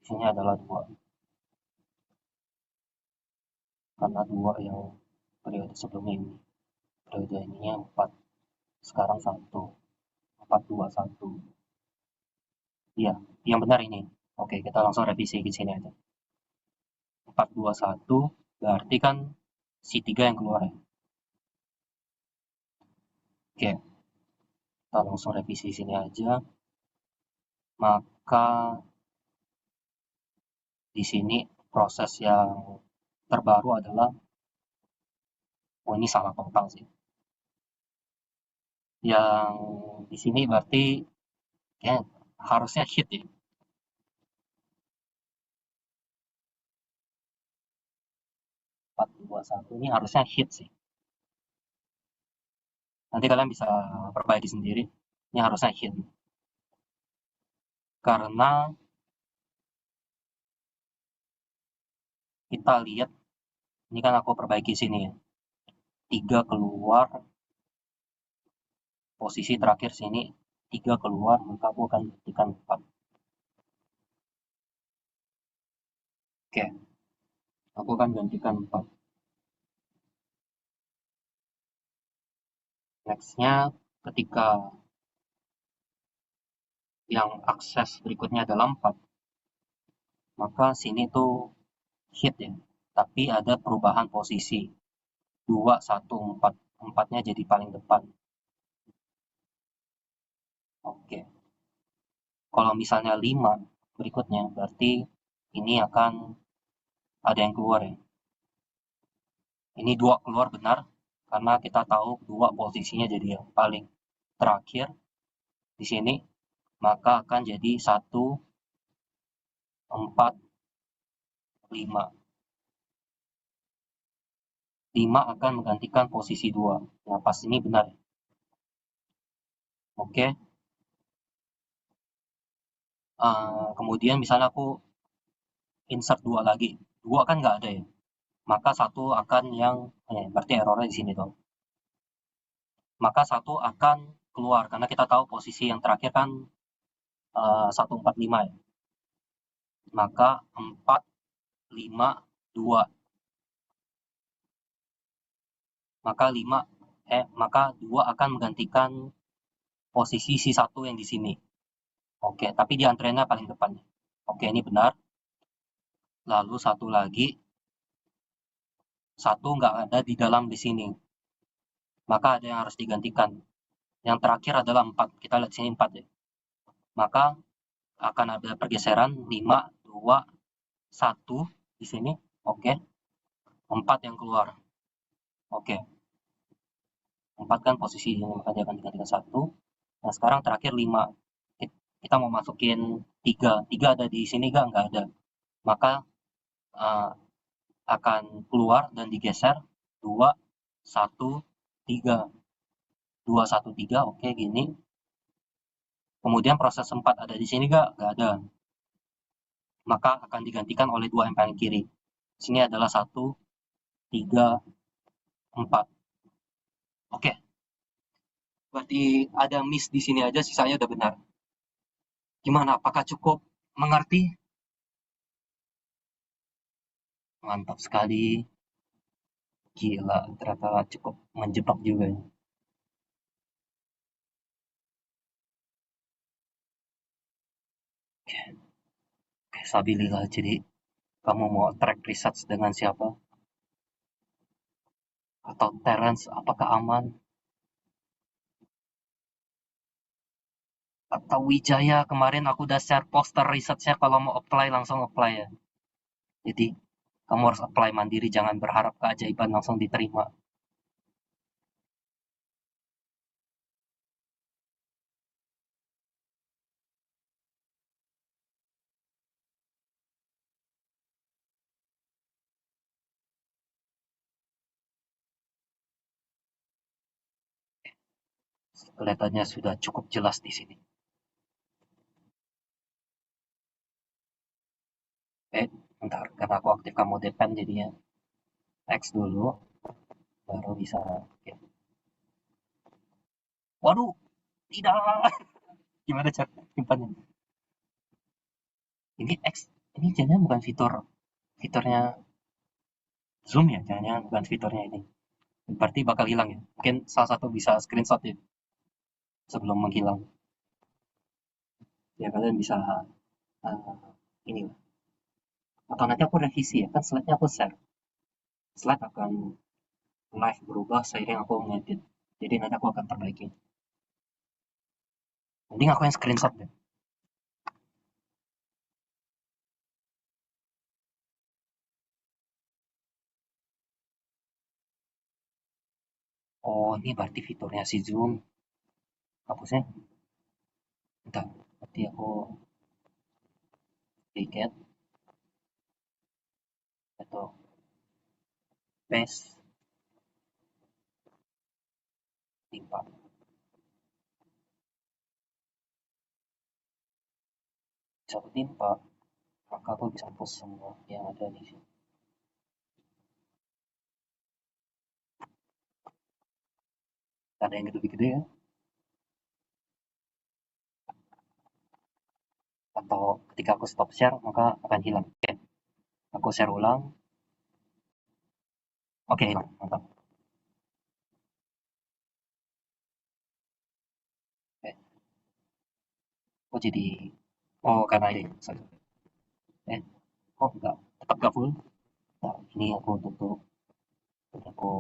Di sini adalah 2. Karena 2 yang periode sebelumnya ini. Periode ininya 4. Sekarang 1. 4, 2, 1. Iya, yang benar ini. Oke, kita langsung revisi di sini aja. 4, 2, 1 berarti kan si 3 yang keluar ya. Oke, kita langsung revisi di sini aja. Maka di sini proses yang terbaru adalah, oh ini salah total sih. Yang di sini berarti ya harusnya hit ya. 4, 2, 1 ini harusnya hit sih. Nanti kalian bisa perbaiki sendiri. Ini harusnya hit. Karena kita lihat, ini kan aku perbaiki sini ya. 3 keluar, posisi terakhir sini 3 keluar, maka aku akan gantikan 4. Oke, aku akan gantikan 4. Next-nya, ketika yang akses berikutnya adalah 4, maka sini tuh hit ya, tapi ada perubahan posisi 2, 1, 4. 4-nya jadi paling depan. Oke, kalau misalnya 5 berikutnya, berarti ini akan ada yang keluar ya. Ini 2 keluar benar, karena kita tahu 2 posisinya jadi yang paling terakhir di sini, maka akan jadi 1, 4, 5. 5 akan menggantikan posisi 2. Nah, pas ini benar. Oke. Kemudian misalnya aku insert 2 lagi. 2 kan nggak ada ya. Maka 1 akan yang, berarti errornya di sini dong. Maka 1 akan keluar, karena kita tahu posisi yang terakhir kan 1, 4, 5 ya. Maka 4, 5, 2. Maka 2 akan menggantikan posisi si 1 yang di sini. Oke, tapi di antreannya paling depan. Oke, ini benar. Lalu satu lagi, 1 nggak ada di dalam di sini. Maka ada yang harus digantikan. Yang terakhir adalah 4. Kita lihat sini 4 ya. Maka akan ada pergeseran 5, 2, 1 di sini. Oke. 4 yang keluar. Oke. 4 kan posisi ini, maka dia akan digantikan 1. Nah, sekarang terakhir 5. Kita mau masukin 3. 3 ada di sini nggak ada. Maka akan keluar dan digeser 2, 1, 3. 2, 1, 3, oke gini. Kemudian proses 4 ada di sini nggak ada. Maka akan digantikan oleh 2 yang paling kiri. Sini adalah 1, 3, 4. Oke. Berarti ada miss di sini aja, sisanya udah benar. Gimana? Apakah cukup mengerti? Mantap sekali. Gila, ternyata cukup menjebak juga ya. Oke, Sabilillah. Jadi, kamu mau track research dengan siapa? Atau Terence, apakah aman? Atau Wijaya, kemarin aku udah share poster research-nya, kalau mau apply langsung apply ya. Jadi, kamu harus apply mandiri, jangan berharap keajaiban langsung diterima. Kelihatannya sudah cukup jelas di sini. Bentar, karena aku aktifkan mode pen jadinya X dulu, baru bisa. Oke. Waduh, tidak. Gimana cara simpannya? Ini X, ini jangan bukan fiturnya Zoom ya, jangan bukan fiturnya ini. Berarti bakal hilang ya. Mungkin salah satu bisa screenshot ya sebelum menghilang. Ya kalian bisa ini lah. Atau nanti aku revisi ya, kan slide-nya aku share. Slide akan live berubah seiring aku ngedit. Jadi nanti aku akan perbaiki. Mending aku yang screenshot deh. Oh, ini berarti fiturnya si Zoom. Hapusnya. Bentar, berarti aku tiket atau paste timpa. bisa bertimpa, maka aku bisa hapus semua yang ada di sini. Ada yang gede-gede ya, atau ketika aku stop share maka akan hilang. Oke, aku share ulang. Oke, hilang, mantap. Oke. Oh jadi, oh karena ini, sorry. Oh enggak, tetap gak full. Nah, ini aku tutup. Ini aku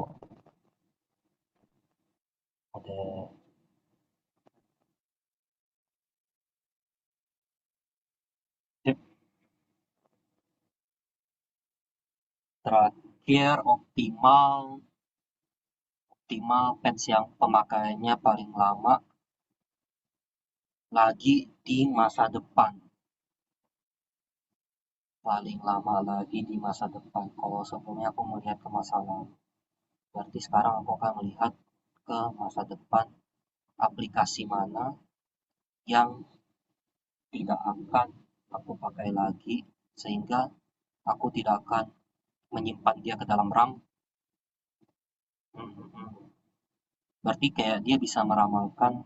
ada tip terakhir optimal patch yang pemakaiannya paling lama lagi di masa depan. Paling lama lagi di masa depan. Kalau sebelumnya aku melihat ke masa lalu. Berarti sekarang aku akan melihat ke masa depan, aplikasi mana yang tidak akan aku pakai lagi sehingga aku tidak akan menyimpan dia ke dalam RAM. Berarti kayak dia bisa meramalkan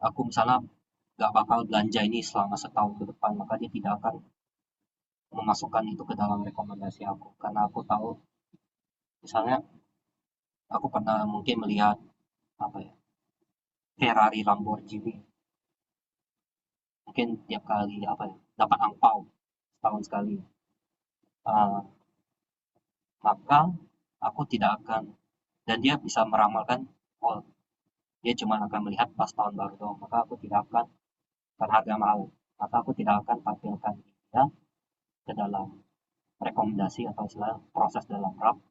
aku misalnya gak bakal belanja ini selama setahun ke depan, maka dia tidak akan memasukkan itu ke dalam rekomendasi aku. Karena aku tahu, misalnya aku pernah mungkin melihat apa ya, Ferrari Lamborghini, mungkin tiap kali apa ya, dapat angpau setahun sekali. Uh, maka aku tidak akan, dan dia bisa meramalkan, oh dia cuma akan melihat pas tahun baru doang, maka aku tidak akan, karena harga mahal, maka aku tidak akan tampilkan dia ke dalam rekomendasi atau istilah proses dalam RAM,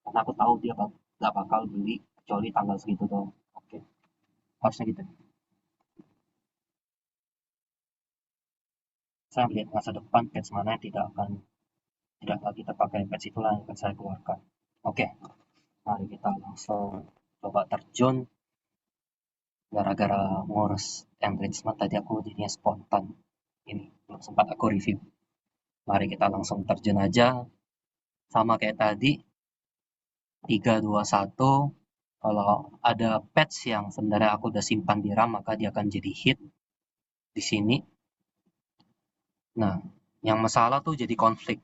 karena aku tahu dia gak bakal beli kecuali tanggal segitu doang. Oke, harusnya gitu. Saya melihat masa depan patch mana yang tidak lagi terpakai, patch itulah yang akan saya keluarkan. Oke, mari kita langsung coba terjun. Gara-gara ngurus enrichment tadi aku jadinya spontan, ini belum sempat aku review. Mari kita langsung terjun aja. Sama kayak tadi, 321. Kalau ada patch yang sebenarnya aku udah simpan di RAM, maka dia akan jadi hit di sini. Nah, yang masalah tuh jadi konflik.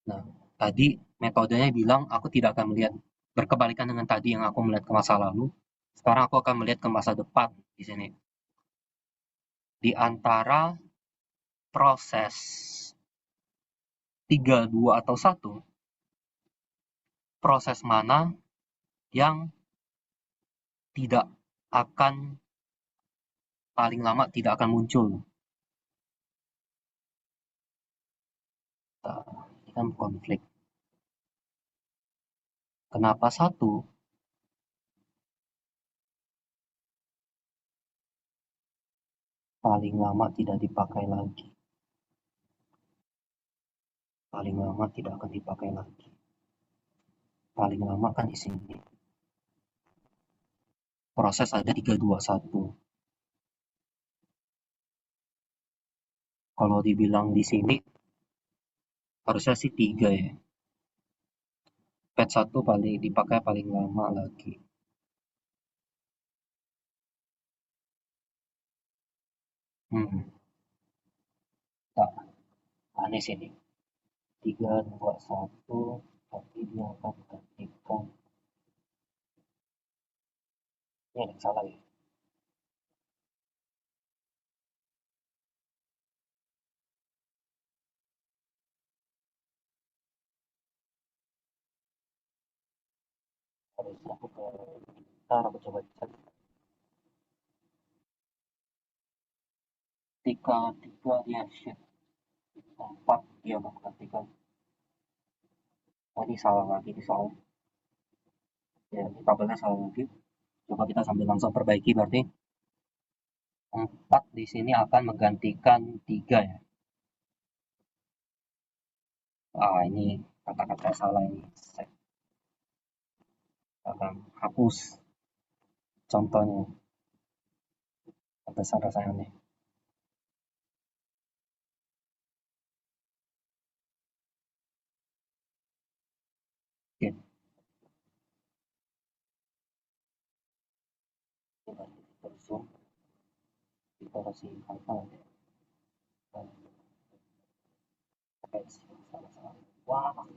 Nah, tadi metodenya bilang aku tidak akan melihat, berkebalikan dengan tadi yang aku melihat ke masa lalu. Sekarang aku akan melihat ke masa depan di sini. Di antara proses 3, 2, atau 1, proses mana yang tidak akan, paling lama tidak akan muncul. Nah, ini kan konflik. Kenapa 1? Paling lama tidak dipakai lagi. Paling lama tidak akan dipakai lagi. Paling lama kan di sini. Proses ada 3, 2, 1. Kalau dibilang di sini harusnya sih 3 ya. Patch 1 paling dipakai paling lama lagi. Tak, aneh sini. 3, 2, 1, tapi dia akan gantikan. Ini ada yang salah ya. Harusnya aku ke, ntar aku coba cek. 3, 3 dia shit. 4 dia menggantikan. Oh ini salah lagi di soal. Ya ini tabelnya salah lagi. Coba kita sambil langsung perbaiki, berarti 4 di sini akan menggantikan 3 ya. Ini kata-kata salah ini. Saya akan hapus contohnya. Besar rasanya nih. coba fitur zoom, kita kasih apa ya, salah. Wah,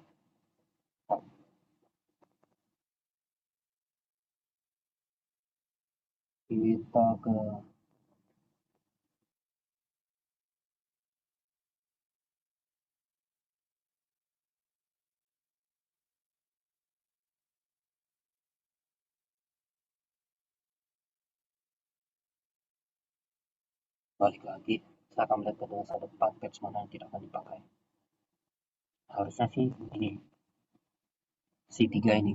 kita ke balik lagi, saya akan melihat ke masa depan patch mana yang tidak akan dipakai. Harusnya sih ini si 3 ini.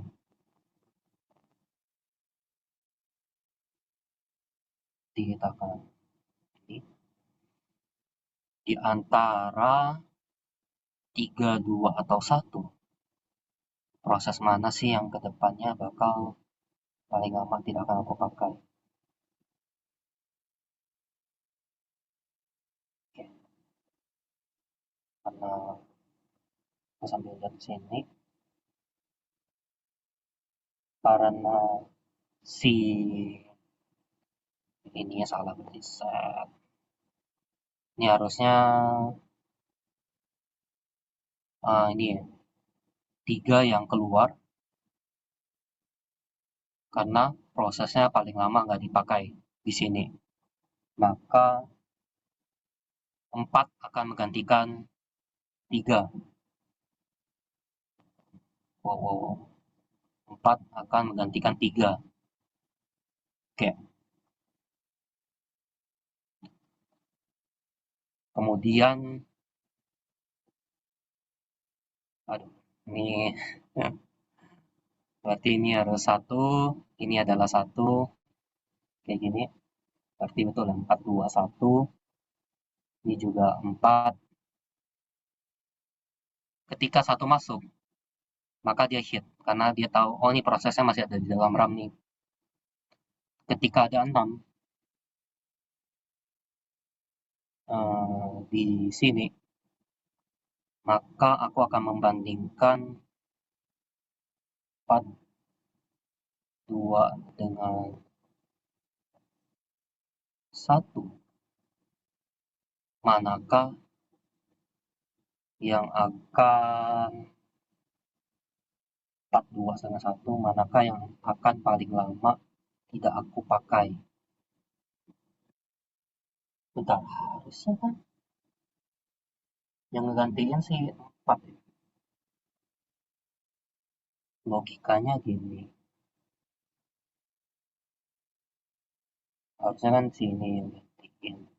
Kita akan ini di antara 3, 2 atau 1. Proses mana sih yang kedepannya bakal paling lama tidak akan aku pakai. Oke. Karena aku sambil lihat sini, karena si ini salah berarti set. Ini harusnya ini ya, 3 yang keluar karena prosesnya paling lama nggak dipakai di sini. Maka 4 akan menggantikan 3. Wow. 4 akan menggantikan 3. Oke. Kemudian ini berarti ini harus 1, ini adalah 1, kayak gini. Berarti betul 4, 2, 1. Ini juga 4. Ketika 1 masuk, maka dia hit karena dia tahu oh ini prosesnya masih ada di dalam RAM nih. Ketika ada 6 di sini, maka aku akan membandingkan 4, 2 dengan 1. Manakah yang akan 4, 2 sama 1, manakah yang akan paling lama tidak aku pakai. Bentar, harusnya kan yang ngegantiin sih 4. Logikanya gini. Harusnya kan sini yang gantiin.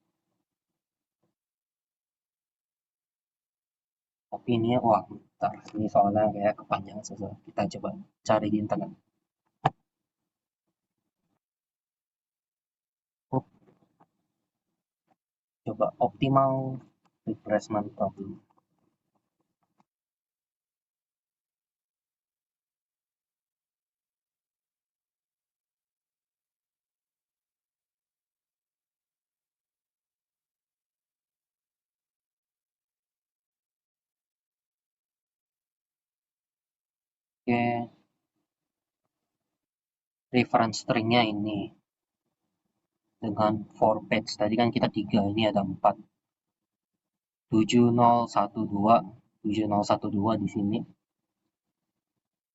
Tapi ini wah bentar, ini soalnya kayak kepanjangan sesuatu. Kita coba cari di internet. Coba optimal replacement problem. Oke, reference stringnya ini dengan 4 page. Tadi kan kita 3, ini ada 4. 7012 di sini.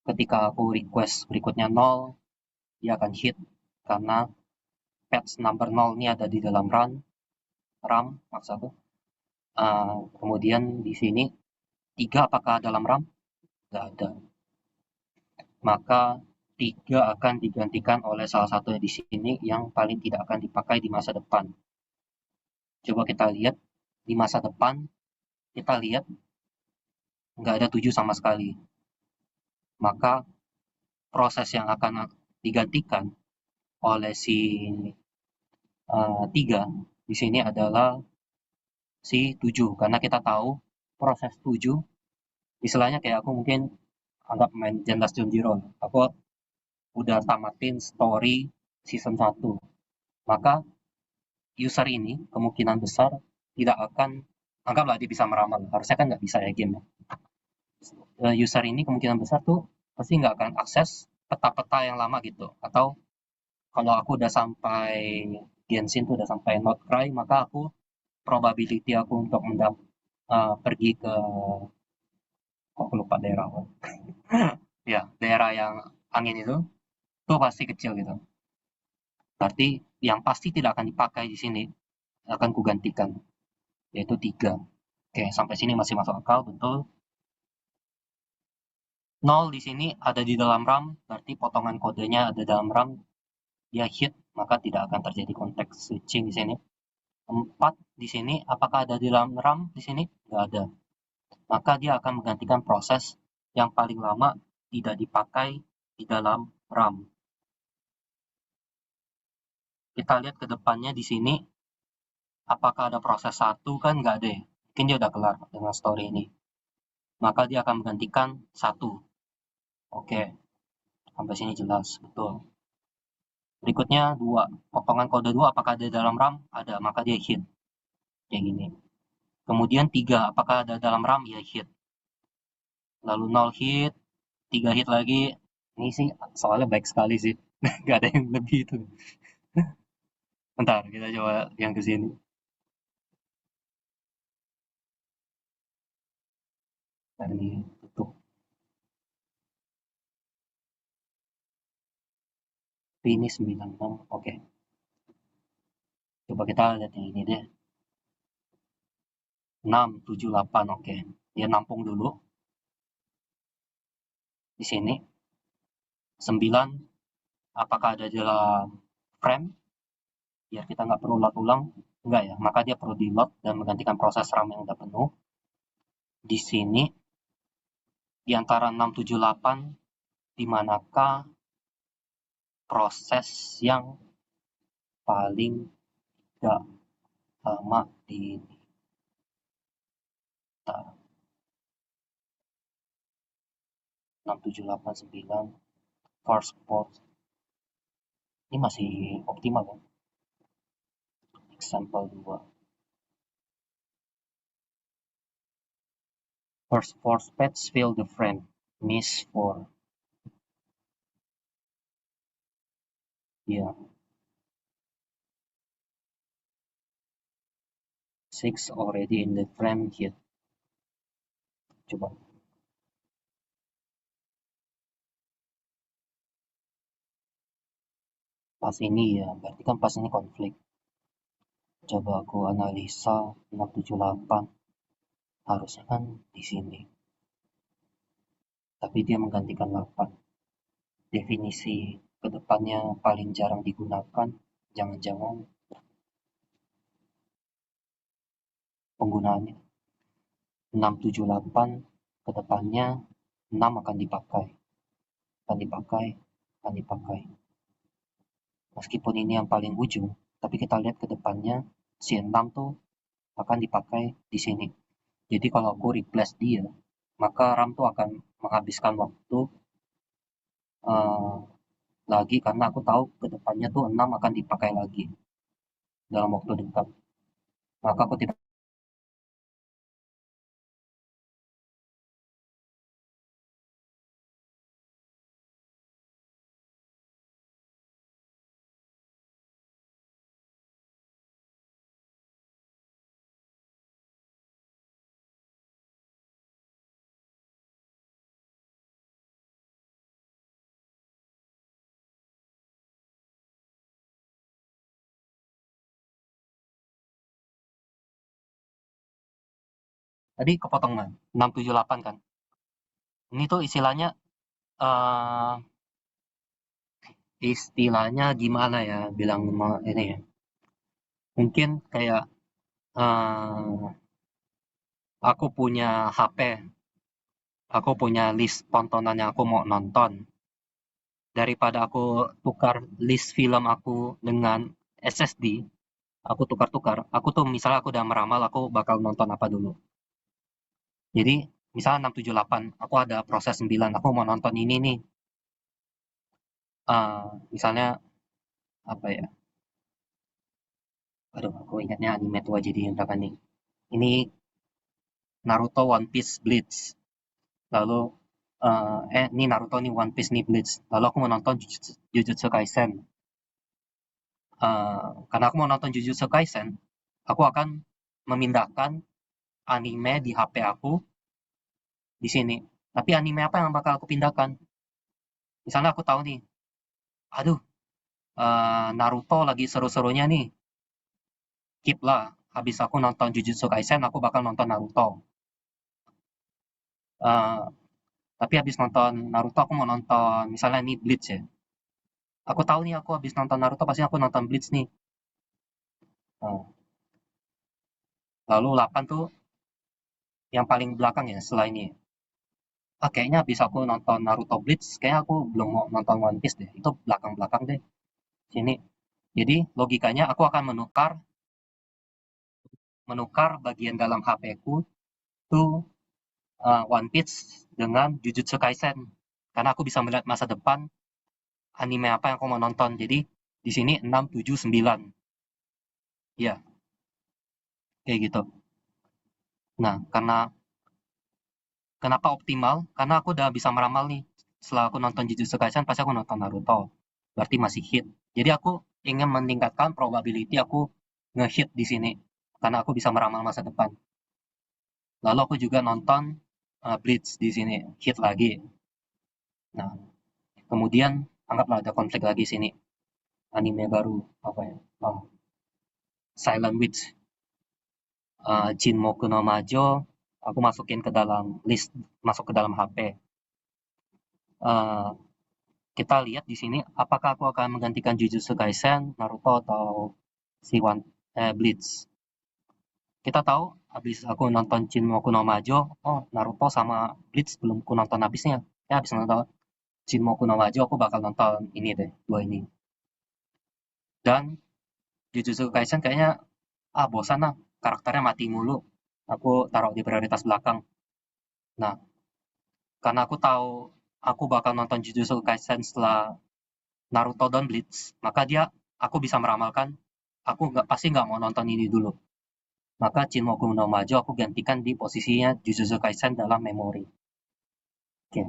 Ketika aku request berikutnya 0, dia akan hit karena patch number 0 ini ada di dalam RAM maksudku. Kemudian di sini 3 apakah dalam RAM? Tidak ada. Maka 3 akan digantikan oleh salah satu di sini yang paling tidak akan dipakai di masa depan. Coba kita lihat di masa depan, kita lihat nggak ada 7 sama sekali. Maka proses yang akan digantikan oleh si 3 di sini adalah si 7 karena kita tahu proses 7 istilahnya kayak aku mungkin anggap main Zenless Zone Zero. Aku udah tamatin story season 1. Maka user ini kemungkinan besar tidak akan, anggaplah dia bisa meramal. Harusnya kan nggak bisa ya game ya. User ini kemungkinan besar tuh pasti nggak akan akses peta-peta yang lama gitu. Atau kalau aku udah sampai Genshin tuh udah sampai Not Cry, maka probability aku untuk pergi ke, kok aku lupa daerah apa. Ya, daerah yang angin itu pasti kecil gitu. Berarti yang pasti tidak akan dipakai di sini akan kugantikan, yaitu 3. Oke, sampai sini masih masuk akal, betul. 0 di sini ada di dalam RAM, berarti potongan kodenya ada dalam RAM, dia hit, maka tidak akan terjadi konteks switching di sini. 4 di sini, apakah ada di dalam RAM di sini? Nggak ada. Maka dia akan menggantikan proses yang paling lama tidak dipakai di dalam RAM. Kita lihat ke depannya di sini, apakah ada proses 1? Kan nggak ada ya. Mungkin dia udah kelar dengan story ini. Maka dia akan menggantikan 1. Oke, sampai sini jelas, betul. Berikutnya 2, potongan kode 2 apakah ada dalam RAM? Ada, maka dia hit. Kayak gini. Kemudian 3, apakah ada dalam RAM? Ya hit. Lalu 0 hit, 3 hit lagi. Ini sih soalnya baik sekali sih. Nggak ada yang lebih itu. Bentar, kita coba yang ke sini. Nah, ini tutup. Ini 96, oke. Coba kita lihat yang ini deh. 6, 7, 8, oke. Dia nampung dulu. Di sini. 9, apakah ada dalam frame? Biar kita nggak perlu load ulang. Enggak ya, maka dia perlu di load dan menggantikan proses RAM yang udah penuh. Di sini, di antara 6, 7, 8, di manakah proses yang paling tidak lama di 6, 7, 8, 9, first port. Ini masih optimal kan? Example 2. First 4 pets fill the frame. Miss 4. Ya. 6 already in the frame hit. Coba. Pas ini ya, berarti kan pas ini konflik. Coba aku analisa 678. Harusnya kan di sini. Tapi dia menggantikan 8. Definisi kedepannya paling jarang digunakan. Jangan-jangan penggunaannya 678 kedepannya 6 akan dipakai. Meskipun ini yang paling ujung, tapi kita lihat ke depannya si 6 tuh akan dipakai di sini. Jadi kalau aku replace dia, maka RAM tuh akan menghabiskan waktu lagi karena aku tahu ke depannya tuh 6 akan dipakai lagi dalam waktu dekat. Maka aku tidak tadi kepotong 678 kan. Ini tuh istilahnya gimana ya bilang ini ya. Mungkin kayak aku punya HP, aku punya list tontonan yang aku mau nonton. Daripada aku tukar list film aku dengan SSD, aku tukar-tukar. Aku tuh misalnya aku udah meramal aku bakal nonton apa dulu. Jadi misalnya 678, aku ada proses 9, aku mau nonton ini nih. Misalnya apa ya? Aduh, aku ingatnya anime tua jadi berapa nih? Ini Naruto One Piece Bleach. Lalu ini Naruto nih One Piece nih Bleach. Lalu aku mau nonton Jujutsu Kaisen. karena aku mau nonton Jujutsu Kaisen, aku akan memindahkan anime di HP aku di sini. Tapi anime apa yang bakal aku pindahkan? Misalnya aku tahu nih, aduh, Naruto lagi seru-serunya nih, skip lah. Habis aku nonton Jujutsu Kaisen, aku bakal nonton Naruto. Eh, tapi habis nonton Naruto, aku mau nonton misalnya nih Bleach ya. Aku tahu nih aku habis nonton Naruto pasti aku nonton Bleach nih. Nah, lalu 8 tuh yang paling belakang ya setelah ini. Kayaknya habis aku nonton Naruto Bleach, kayaknya aku belum mau nonton One Piece deh. Itu belakang-belakang deh. Sini. Jadi logikanya aku akan menukar bagian dalam HP ku tuh One Piece dengan Jujutsu Kaisen. Karena aku bisa melihat masa depan anime apa yang aku mau nonton. Jadi di sini 6, 7, 9. Ya, kayak gitu. Nah, kenapa optimal? Karena aku udah bisa meramal nih. Setelah aku nonton Jujutsu Kaisen, pasti aku nonton Naruto. Berarti masih hit. Jadi aku ingin meningkatkan probability aku nge-hit di sini. Karena aku bisa meramal masa depan. Lalu aku juga nonton Bleach di sini. Hit lagi. Nah, kemudian anggaplah ada konflik lagi sini. Anime baru. Apa ya? Silent Witch. Jinmoku no Majo. Aku masukin ke dalam list. Masuk ke dalam HP. Kita lihat di sini apakah aku akan menggantikan Jujutsu Kaisen, Naruto atau si Bleach. Kita tahu habis aku nonton Shinmoku no Majo, oh Naruto sama Bleach belum ku nonton habisnya. Ya habis nonton Shinmoku no Majo aku bakal nonton ini deh, dua ini. Dan Jujutsu Kaisen kayaknya bosan lah, karakternya mati mulu. Aku taruh di prioritas belakang. Nah, karena aku tahu aku bakal nonton Jujutsu Kaisen setelah Naruto dan Bleach, maka aku bisa meramalkan aku pasti nggak mau nonton ini dulu. Maka Shinmoku no Majo aku gantikan di posisinya Jujutsu Kaisen dalam memori. Oke,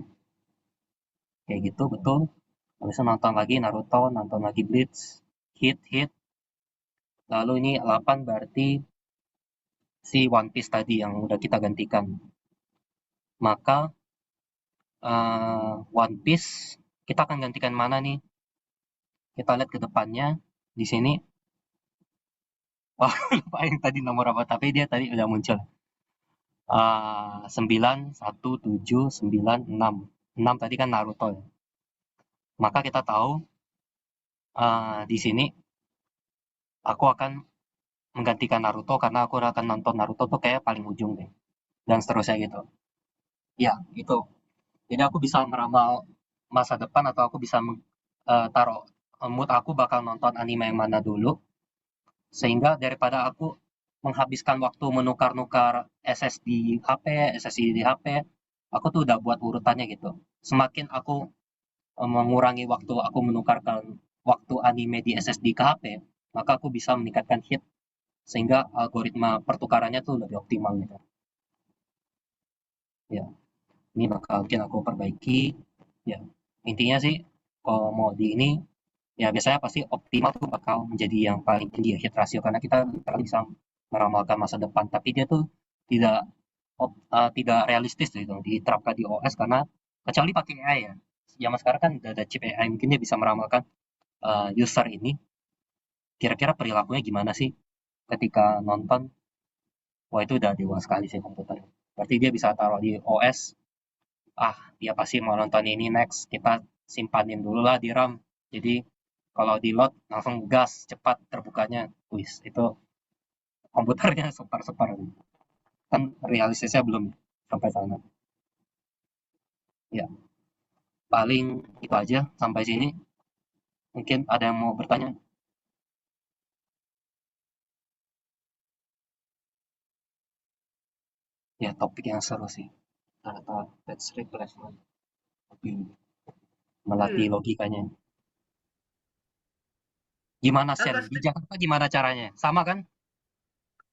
kayak gitu betul. Habis itu nonton lagi Naruto, nonton lagi Bleach, hit. Lalu ini 8 berarti si One Piece tadi yang udah kita gantikan. Maka One Piece kita akan gantikan mana nih? Kita lihat ke depannya di sini. Wah, lupa yang tadi nomor apa, tapi dia tadi udah muncul. 9, 1, 7, 9, 6. 6 tadi kan Naruto ya. Maka kita tahu di sini aku akan menggantikan Naruto karena aku akan nonton Naruto tuh kayak paling ujung deh. Dan seterusnya gitu. Ya, itu. Jadi aku bisa meramal masa depan atau aku bisa taruh mood aku bakal nonton anime yang mana dulu. Sehingga daripada aku menghabiskan waktu menukar-nukar SSD HP, SSD di HP, aku tuh udah buat urutannya gitu. Semakin aku mengurangi waktu aku menukarkan waktu anime di SSD ke HP, maka aku bisa meningkatkan hit sehingga algoritma pertukarannya tuh lebih optimal gitu. Ya, ini bakal mungkin aku perbaiki. Ya, intinya sih kalau mau di ini ya biasanya pasti optimal tuh bakal menjadi yang paling tinggi ya hit ratio karena kita bisa meramalkan masa depan tapi dia tuh tidak tidak realistis gitu diterapkan di OS karena kecuali pakai AI ya. Zaman sekarang kan udah ada chip AI mungkin dia bisa meramalkan user ini kira-kira perilakunya gimana sih ketika nonton. Wah itu udah dewa sekali sih komputer. Berarti dia bisa taruh di OS. Dia pasti mau nonton ini next. Kita simpanin dulu lah di RAM. Jadi kalau di load langsung gas cepat terbukanya. Wis itu komputernya super-super. Kan realistisnya belum sampai sana. Ya, paling itu aja sampai sini. Mungkin ada yang mau bertanya? Ya, topik yang seru sih. Ternyata that's replacement. Tapi melatih logikanya. Gimana share di Jakarta gimana caranya? Sama kan?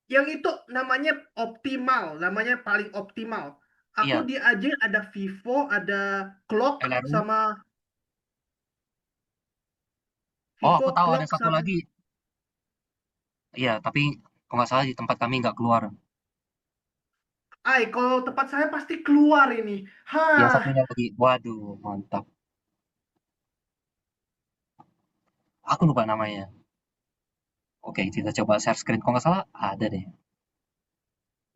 Yang itu namanya optimal, namanya paling optimal. Aku Iya. diajarin ada Vivo, ada Clock LRU. sama Oh, aku Vivo tahu ada Clock satu sama lagi. Iya, tapi kalau nggak salah di tempat kami nggak keluar. Kalau tempat saya pasti keluar ini. Yang Hah, satunya lagi, waduh, mantap. Aku lupa namanya. Oke, kita coba share screen. Kalau nggak salah, ada deh.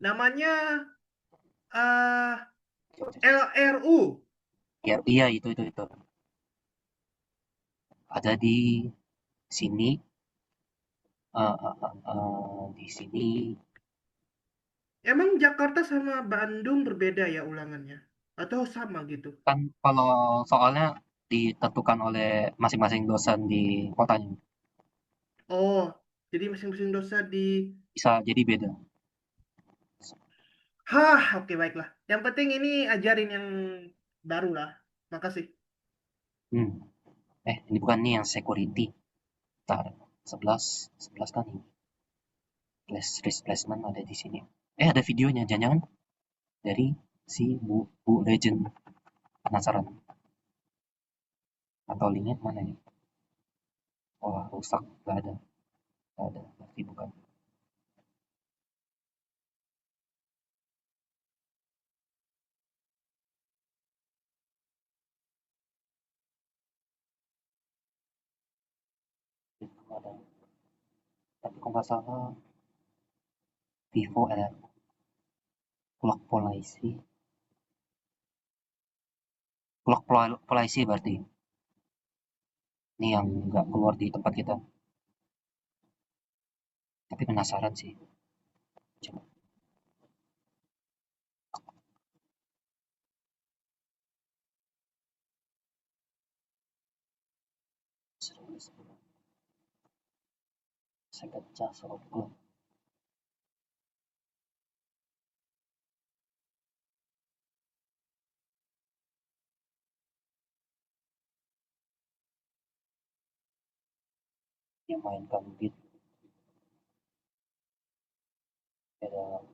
namanya eh Coba, coba. LRU. Ya, iya, itu. Ada di sini, di sini. Emang Jakarta sama Bandung berbeda ya ulangannya? Atau sama gitu? Kan kalau soalnya ditentukan oleh masing-masing dosen di kotanya. Oh, jadi masing-masing dosa di... Bisa jadi beda. Hah, oke baiklah. Yang penting ini ajarin yang baru lah. Makasih. Hmm. Ini bukan nih yang security. Ntar, 11 kan ini. Risk placement ada di sini. Ada videonya, jangan-jangan dari si Bu Legend. Penasaran? Atau linknya mana nih? Wah, rusak. Gak ada. Berarti bukan. Itu ada. Tapi kok nggak salah, Vivo ada clock policy. Clock policy berarti. Ini yang nggak keluar di tempat kita. Tapi penasaran sih. Coba. Saya pecah soal clock. Dia mainkan beat. Ada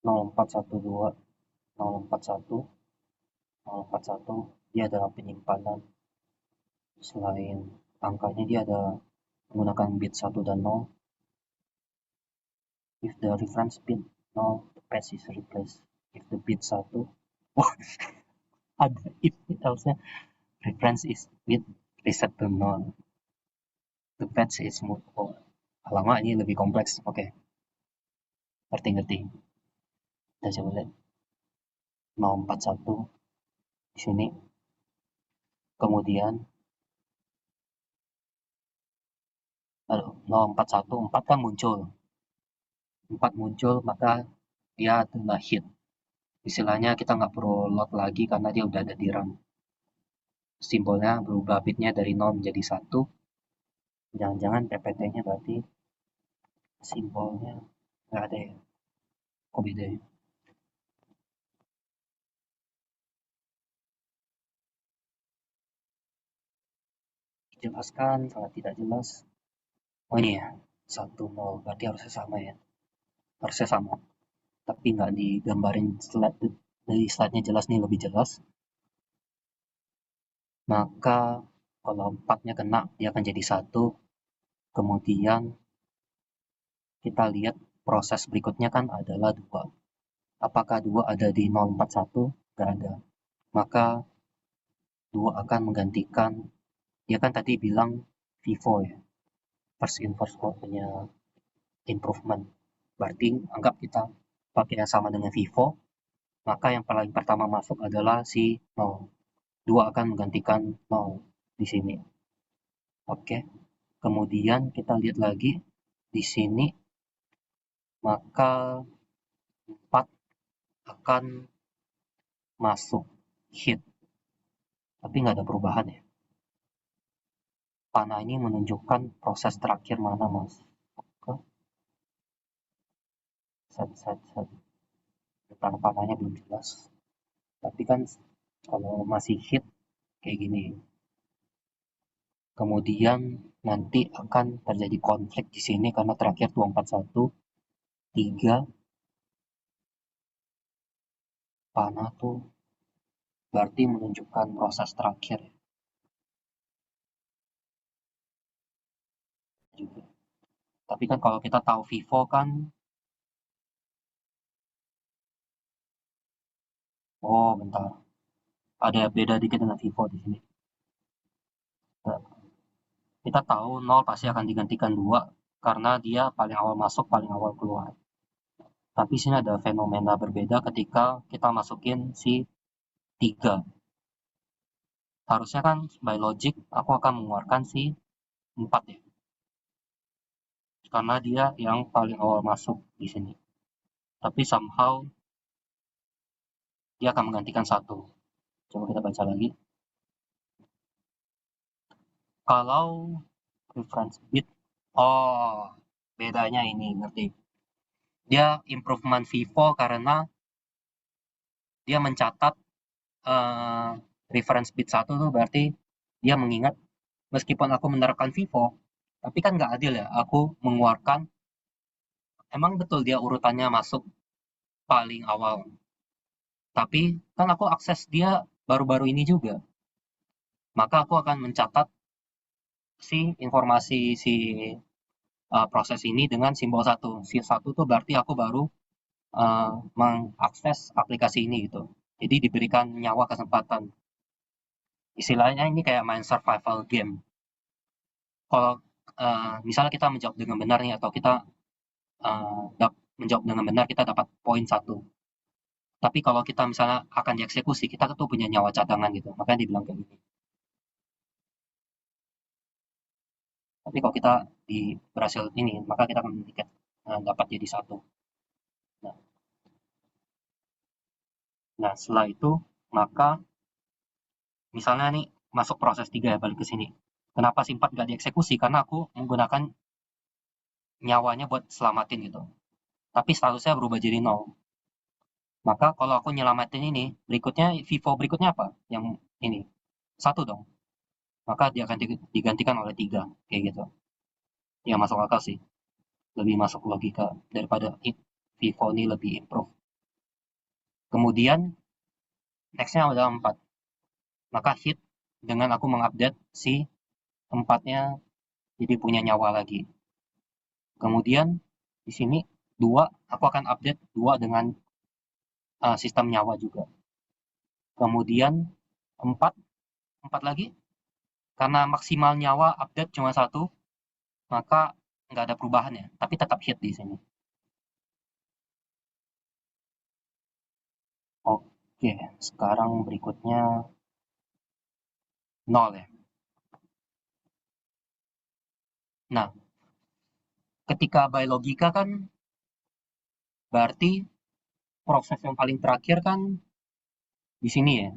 0412, 041, 041. Dia ada penyimpanan. Selain angkanya, dia ada menggunakan bit 1 dan 0. If the reference bit 0, the patch is replaced. If the bit 1, wah, ada if else-nya. Reference is bit reset to 0. The patch is moved. Oh, alamak, ini lebih kompleks. Oke, ngerti. Kita coba lihat. 041 di sini. Kemudian 041, 4 kan muncul. 4 muncul, maka dia adalah hit. Istilahnya kita nggak perlu load lagi karena dia udah ada di RAM. Simbolnya berubah bitnya dari 0 menjadi 1. Jangan-jangan PPT-nya berarti simbolnya nggak ada ya. Kok beda ya? Jelaskan, sangat tidak jelas. Oh ini ya, 1-0. Berarti harusnya sama ya. Harusnya sama. Tapi nggak digambarin dari slide-nya jelas nih, lebih jelas. Maka kalau 4-nya kena, dia akan jadi 1. Kemudian kita lihat proses berikutnya kan adalah 2. Apakah 2 ada di 041? Nggak ada. Maka 2 akan menggantikan, dia kan tadi bilang Vivo ya. First in first out punya improvement. Berarti anggap kita pakai yang sama dengan Vivo, maka yang paling pertama masuk adalah si 0. 2 akan menggantikan 0 di sini. Oke. Kemudian kita lihat lagi di sini, maka 4 akan masuk hit. Tapi nggak ada perubahan ya. Panah ini menunjukkan proses terakhir mana, Mas. Oke. Set. Depan panahnya belum jelas. Tapi kan kalau masih hit kayak gini. Kemudian nanti akan terjadi konflik di sini karena terakhir 241, 3 panah tuh berarti menunjukkan proses terakhir. Tapi kan kalau kita tahu FIFO kan, oh bentar, ada beda dikit dengan FIFO di sini. Nah, kita tahu 0 pasti akan digantikan 2 karena dia paling awal masuk, paling awal keluar. Tapi sini ada fenomena berbeda ketika kita masukin si 3. Harusnya kan by logic aku akan mengeluarkan si 4 ya. Karena dia yang paling awal masuk di sini. Tapi somehow dia akan menggantikan 1. Coba kita baca lagi. Kalau reference bit, oh bedanya ini, ngerti. Dia improvement FIFO karena dia mencatat reference bit 1 tuh berarti dia mengingat meskipun aku menerapkan FIFO, tapi kan nggak adil ya. Aku mengeluarkan, emang betul dia urutannya masuk paling awal. Tapi kan aku akses dia baru-baru ini juga. Maka aku akan mencatat si informasi si proses ini dengan simbol 1. Si 1 tuh berarti aku baru mengakses aplikasi ini gitu. Jadi diberikan nyawa kesempatan. Istilahnya ini kayak main survival game. Kalau misalnya kita menjawab dengan benar nih atau kita menjawab dengan benar kita dapat poin 1. Tapi kalau kita misalnya akan dieksekusi, kita tuh punya nyawa cadangan gitu. Makanya dibilang kayak gini. Tapi kalau kita berhasil ini, maka kita akan tiket dapat jadi 1. Nah, setelah itu, maka misalnya nih masuk proses 3 ya, balik ke sini. Kenapa si 4 nggak dieksekusi? Karena aku menggunakan nyawanya buat selamatin gitu. Tapi statusnya berubah jadi 0. Maka kalau aku nyelamatin ini, berikutnya FIFO berikutnya apa? Yang ini. 1 dong. Maka dia akan digantikan oleh 3. Kayak gitu. Ya masuk akal sih. Lebih masuk logika daripada FIFO ini lebih improve. Kemudian, nextnya adalah 4. Maka hit dengan aku mengupdate si 4-nya jadi punya nyawa lagi. Kemudian di sini 2, aku akan update 2 dengan sistem nyawa juga. Kemudian 4 lagi, karena maksimal nyawa update cuma 1, maka nggak ada perubahan ya, tapi tetap hit di sini. Oke, sekarang berikutnya 0 ya. Nah, ketika by logika kan berarti proses yang paling terakhir kan di sini ya,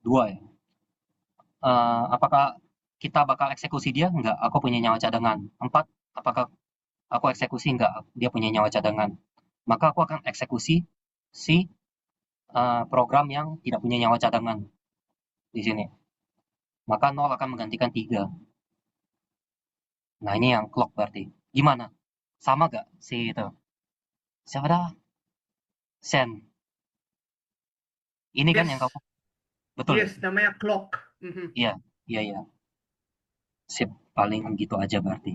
2 ya. Apakah kita bakal eksekusi dia? Enggak, aku punya nyawa cadangan. 4, apakah aku eksekusi? Enggak, dia punya nyawa cadangan. Maka aku akan eksekusi si program yang tidak punya nyawa cadangan di sini. Maka 0 akan menggantikan 3. Nah, ini yang clock berarti. Gimana? Sama gak si itu? Siapa dah? Sen. Ini kan yang Yes, kamu betul ya? yes, namanya clock. Mhm. Iya, iya, iya. Sip, paling gitu aja berarti.